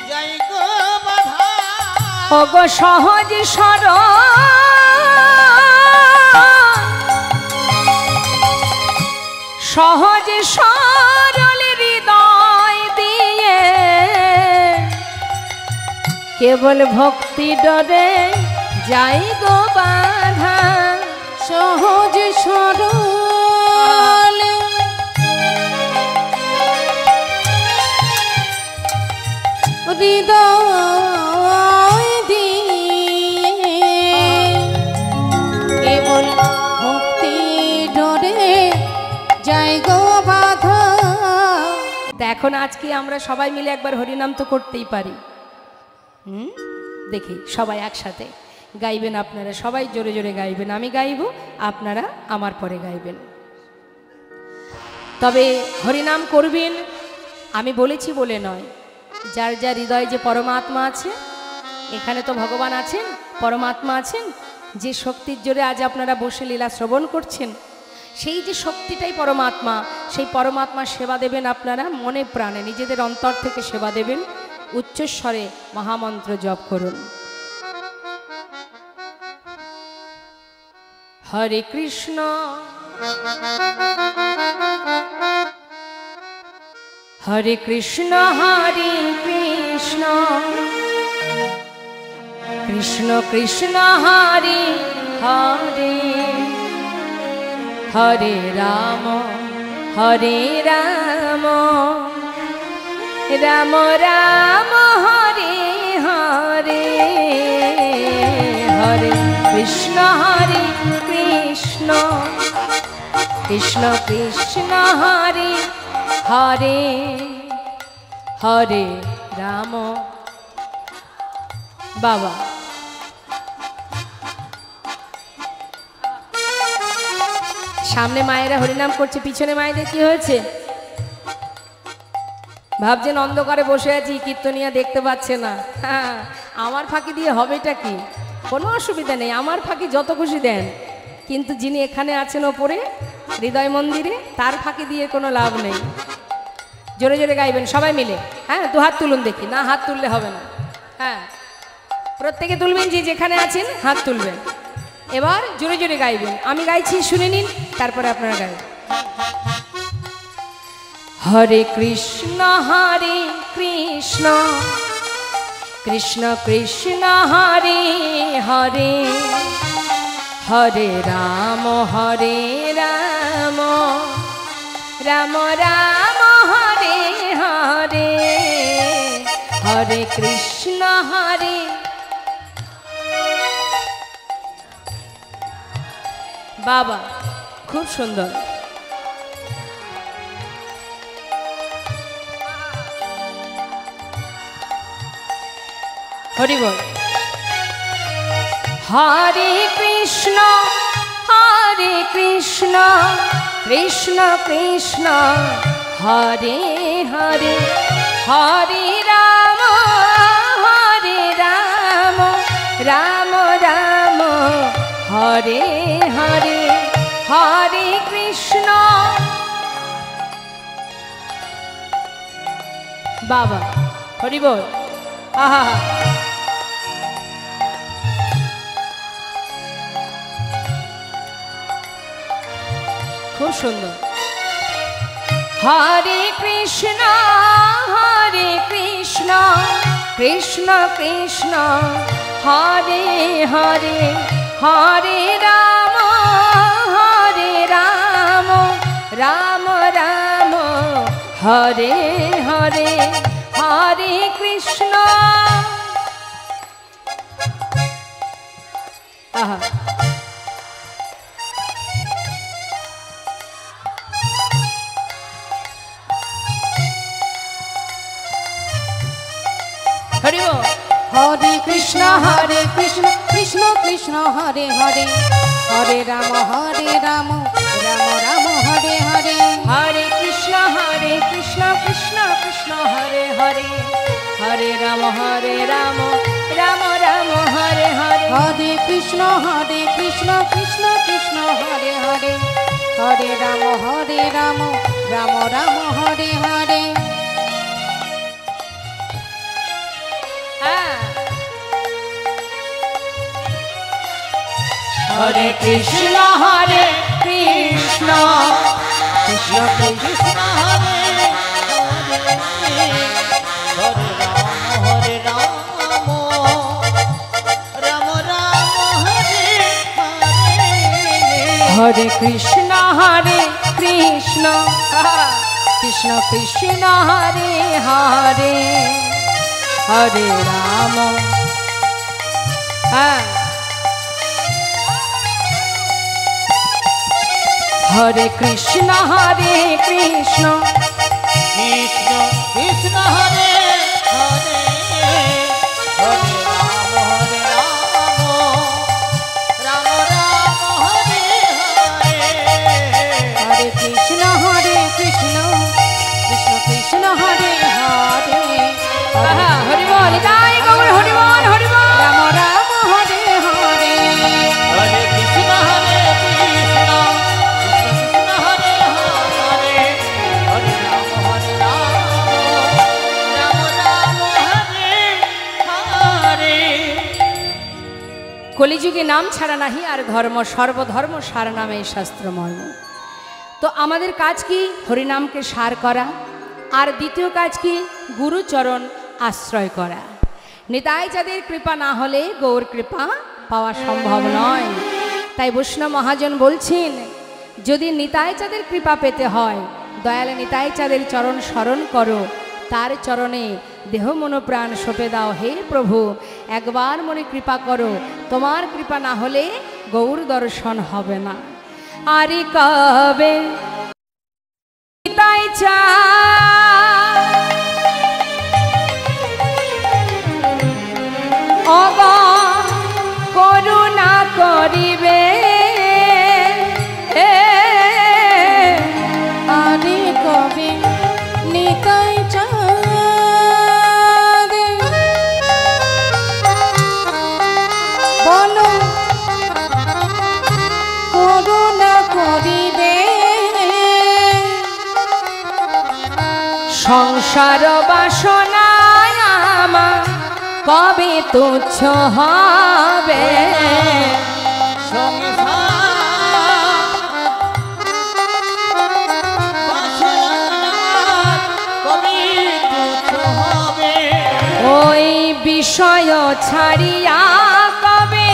যাই গো বাধা। ও গো সহজ সরল সহজ সরল হৃদয় দিয়ে কেবল ভক্তি ডরে যাই গো বাধা। সহজ সরল হৃদয় দিয়ে কেবল এখন আজকে আমরা সবাই মিলে একবার হরিনাম তো করতেই পারি। দেখি সবাই একসাথে গাইবেন, আপনারা সবাই জোরে জোরে গাইবেন, আমি গাইব, আপনারা আমার পরে গাইবেন। তবে হরিনাম করবেন আমি বলেছি বলে নয়, যার যার হৃদয়ে যে পরমাত্মা আছে, এখানে তো ভগবান আছেন, পরমাত্মা আছেন, যে শক্তির জোরে আজ আপনারা বসে লীলা শ্রবণ করছেন, সেই যে শক্তিটাই পরমাত্মা, সেই পরমাত্মার সেবা দেবেন আপনারা মনে প্রাণে, নিজেদের অন্তর থেকে সেবা দেবেন, উচ্চস্বরে মহামন্ত্র জপ করুন। হরে কৃষ্ণ হরে কৃষ্ণ হরে কৃষ্ণ কৃষ্ণ কৃষ্ণ হরে হরে হরে রাম রাম রাম হরে হরে হরে কৃষ্ণ কৃষ্ণ কৃষ্ণ হরে হরে হরে রাম। বাবা সামনে মায়েরা হরিনাম করছে, পিছনে মায়েদের কি হয়েছে? ভাবছেন অন্ধকারে বসে আছি, কীর্তনিয়া দেখতে পাচ্ছে না। হ্যাঁ, আমার ফাঁকি দিয়ে হবেটা কি? কোনো অসুবিধা নেই, আমার ফাঁকি যত খুশি দেন, কিন্তু যিনি এখানে আছেন ওপরে হৃদয় মন্দিরে, তার ফাঁকি দিয়ে কোনো লাভ নেই। জোরে জোরে গাইবেন সবাই মিলে। হ্যাঁ, দু হাত তুলুন দেখি। না, হাত তুললে হবে না। হ্যাঁ, প্রত্যেকে তুলবেন, যে যেখানে আছেন হাত তুলবেন। এবার জোরে জোরে গাইবেন, আমি গাইছি শুনে নিন, তারপরে আপনারা গাইবেন। হরে কৃষ্ণ কৃষ্ণ কৃষ্ণ হরে হরে হরে রাম রাম রাম হরে হরে হরে কৃষ্ণ হরে। বাবা খুব সুন্দর। হরি বল। হরে কৃষ্ণ কৃষ্ণ কৃষ্ণ হরে হরে হরে রাম রাম রাম হরে হরে হরে কৃষ্ণ। বাবা হরি বল। আহা, খুব সুন্দর। হরে কৃষ্ণ কৃষ্ণ কৃষ্ণ হরে হরে হরে রাম রাম রাম হরে হরে হরে কৃষ্ণ। আহা, হরি বল। হরে কৃষ্ণ কৃষ্ণ কৃষ্ণ হরে হরে হরে রাম রাম রাম হরে হরে হরে কৃষ্ণ কৃষ্ণ কৃষ্ণ হরে হরে হরে রাম রাম রাম হরে হরে হরে কৃষ্ণ কৃষ্ণ কৃষ্ণ হরে হরে হরে রাম রাম রাম হরে হরে। হরে কৃষ্ণ কৃষ্ণ কৃষ্ণ কৃষ্ণ হরে হরে রাম রাম রাম হরে হরে হরে কৃষ্ণ কৃষ্ণ কৃষ্ণ কৃষ্ণ হরে হরে হরে রাম। হরে কৃষ্ণ কৃষ্ণ কৃষ্ণ হরে হরে হরে রাম রাম রাম হরে হরে হরে কৃষ্ণ কৃষ্ণ কৃষ্ণ হরে হরে আহা, হরি বল নিতাই গৌর হরি বল হরি বল। রাম রাম হরে হরে হরে কৃষ্ণ কৃষ্ণ কৃষ্ণ হরে হরে হরে রাম রাম রাম হরে হরে। কলিযুগে নাম ছাড়া নাহি আর ধর্ম, সর্বধর্ম সার নামে শাস্ত্র মর্ম। তো আমাদের কাজ কি? হরিনামকে সার করা, আর দ্বিতীয় কাজ কি? গুরুচরণ আশ্রয় করা। নিতাই চাঁদের কৃপা না হলে গৌর কৃপা পাওয়া সম্ভব নয়। তাই বৈষ্ণব মহাজন বলছেন, যদি নিতাই চাঁদের কৃপা পেতে হয়, দয়াল নিতাই চাঁদের চরণ স্মরণ করো, তার চরণে দেহ মনোপ্রাণ সঁপে দাও। হে প্রভু, একবার মনে কৃপা করো, তোমার কৃপা না হলে গৌর দর্শন হবে না। আরে কবে নিতাই চাঁদ অগ করুণা করিবে, আরে কবে নিতাই চাঁদ বলো করুণা করিবে, সংসার বাসনায় আমার কবে তুচ্ছ হবে, ওই বিষয় ছাড়িয়া কবে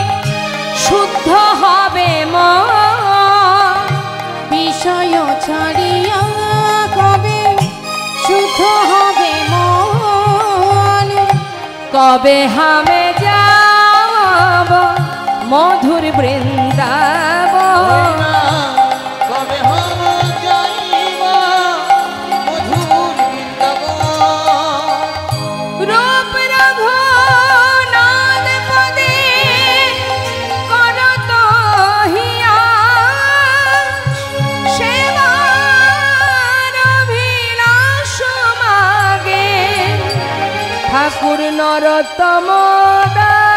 শুদ্ধ হবে মন, বিষয় ছাড়িয়া কবে শুদ্ধ হবে মন, কবে হামে যাব মধুর বৃন্দাবন, কবে হম যাইব মধুর বৃন্দাবন। রূপ রঘুনাথ পদে করত হিয়া, সেবার অভিলাষ মাগে ঠাকুর নরোত্তম দাস।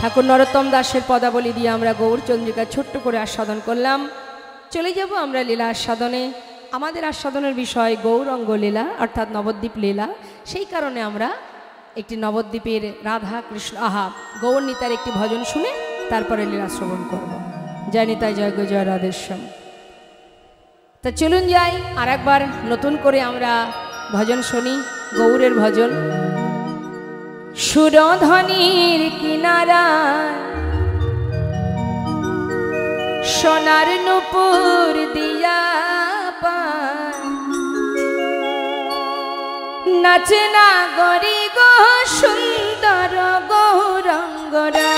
ঠাকুর নরোত্তম দাসের পদাবলী দিয়ে আমরা গৌরচন্দ্রিকা ছোট্ট করে আস্বাদন করলাম। চলে যাব আমরা লীলা আস্বাদনে। আমাদের আস্বাদনের বিষয় গৌরঙ্গ লীলা অর্থাৎ নবদ্বীপ লীলা। সেই কারণে আমরা একটি নবদ্বীপের রাধা কৃষ্ণ গৌর নিতার একটি ভজন শুনে তারপরে লীলা শ্রবণ করব। জয় নিতাই, জয় গো, জয় রাধেশ্যাম। তা চলুন যাই, আর একবার নতুন করে আমরা ভজন শুনি, গৌরের ভজন। সুরধ্বনির কিনারায় সোনার নূপুর দিয়া পায়, নাচে না গরি গো সুন্দর গৌরঙ্গরা।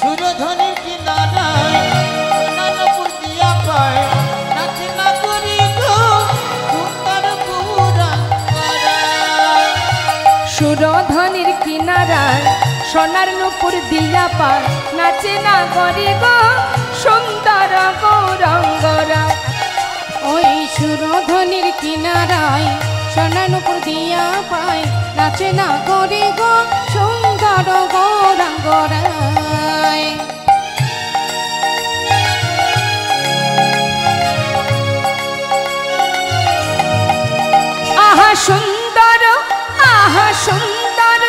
সুরধ্বনির কিনারায় সোনারপুর দিয়া পায়, নাচে না করি গো সুন্দর গৌরঙ্গরা। সুরধ্বনির কিনারায় সোনার নূপুর দিয়া পায়, নাচে না গরি গো সুন্দর গৌরঙ্গরা। ওই সুরধ্বনির কিনারায় সোনানুপুর দিয়া পায়, নাচে না করে গো সুন্দর গৌরাঙ্গরায়। আহা সুন্দর, আহা সুন্দর,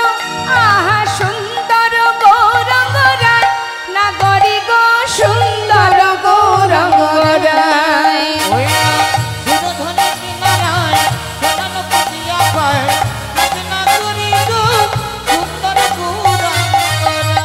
আহা সুন্দর গৌরঙ্গরায়, না গরি গো সুন্দর গৌরঙ্গরায়। সুরধ্বনির কিনারায় সোনারপুর দিয়া পায়, নাচে না করি গো সুন্দর গৌরঙ্গরা।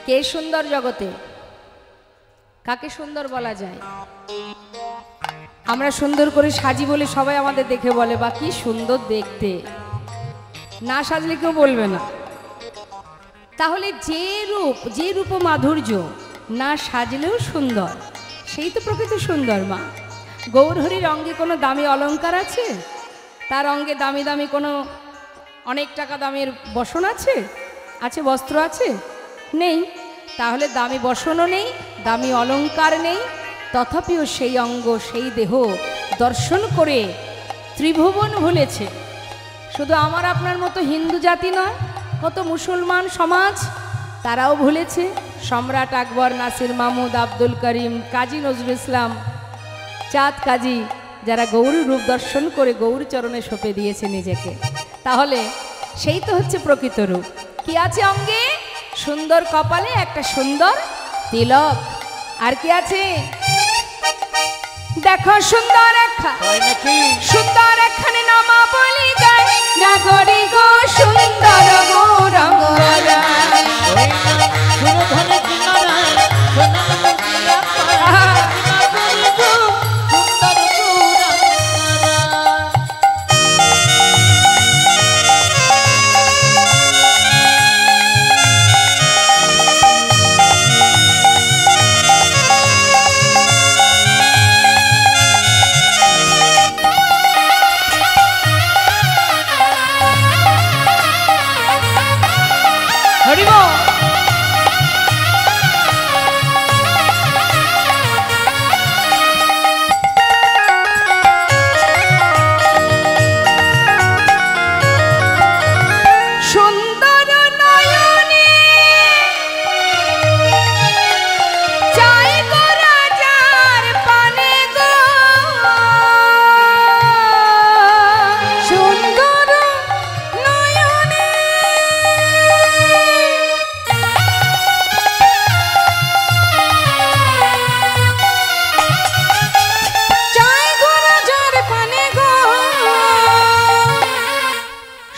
কে সুন্দর জগতে? কাকে সুন্দর বলা যায়? আমরা সুন্দর করে সাজি বলে সবাই আমাদের দেখে বলে, বা কি সুন্দর দেখতে, না সাজলে কেউ বলবে না। তাহলে যে রূপ মাধুর্য, না সাজলেও সুন্দর, সেই তো প্রকৃত সুন্দর মা। গৌরহরির অঙ্গে কোনো দামি অলংকার আছে? তার অঙ্গে দামি দামি কোনো অনেক টাকা দামের বসন আছে? আছে বস্ত্র আছে? নেই। তাহলে দামি বসনও নেই, দামি অলংকার নেই, তথাপিও সেই অঙ্গ সেই দেহ দর্শন করে ত্রিভুবন ভুলেছে। শুধু আমার আপনার মতো হিন্দু জাতি নয়, কত মুসলমান সমাজ তারাও ভুলেছে। সম্রাট আকবর, নাসির মাহমুদ, আব্দুল করিম, কাজী নজরুল ইসলাম, চাঁদ কাজী, যারা গৌরী রূপ দর্শন করে গৌর চরণে সঁপে দিয়েছে নিজেকে। তাহলে সেই তো হচ্ছে প্রকৃত রূপ। কি আছে অঙ্গে? সুন্দর কপালে একটা সুন্দর তিলক। আর কি আছে? দেখো সুন্দর সুন্দর একখানে নামা বলি গায়, নাগরি গো সুন্দর গৌরঙ্গ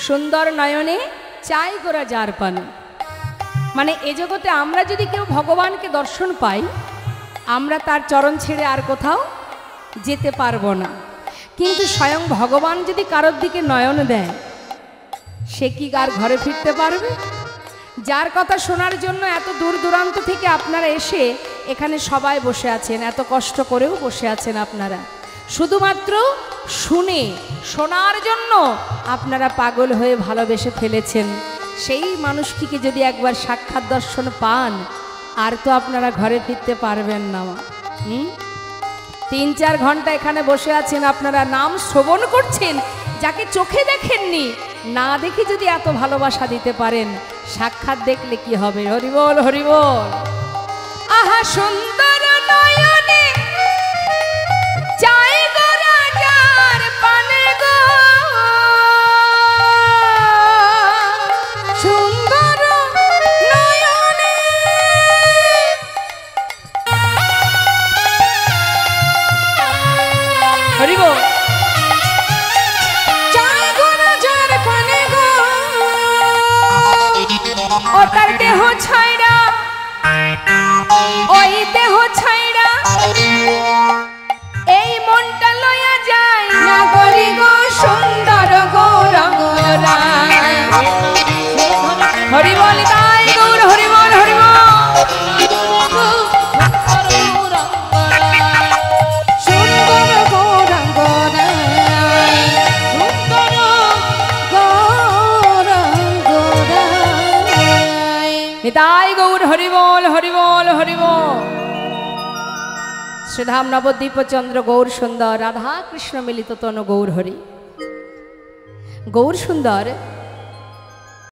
সুন্দর নয়নে চাই গোরা যার পানে। মানে এ জগতে আমরা যদি কেউ ভগবানকে দর্শন পাই, আমরা তার চরণ ছেড়ে আর কোথাও যেতে পারবো না। কিন্তু স্বয়ং ভগবান যদি কারোর দিকে নয়ন দেয়, সে কি আর ঘরে ফিরতে পারবে? যার কথা শোনার জন্য এত দূর দূরান্ত থেকে আপনারা এসে এখানে সবাই বসে আছেন, এত কষ্ট করেও বসে আছেন আপনারা, শুধুমাত্র শোনার জন্য আপনারা পাগল হয়ে ভালোবেসে ফেলেছেন। সেই মানুষটিকে যদি একবার সাক্ষাৎ দর্শন পান, আর তো আপনারা ঘরে ফিরতে পারবেন না। 3-4 ঘন্টা এখানে বসে আছেন, আপনারা নাম শ্রবণ করছেন, যাকে চোখে দেখেননি, না দেখে যদি এত ভালোবাসা দিতে পারেন, সাক্ষাৎ দেখলে কি হবে? হরিবল হরিবল। আহা সুন্দর নয়নে চাই গো রাজার পানে গো, সুন্দর নয়নে হরিবল। ও তার দেহ ছাইড়া, ওই দেহ ছাইড়া এই মনটা লইয়া যায়, নাগরি গো সুন্দর গৌরঙ্গ হরি বল তাই গৌর হরি বল হরি বল। সুন্দর গৌরঙ্গ নিতাই গৌর হরি বল হরি বল হরি বল। শ্রীধাম নবদ্বীপ চন্দ্র গৌর সুন্দর, রাধা কৃষ্ণ মিলিত তনু গৌর হরি। গৌর সুন্দর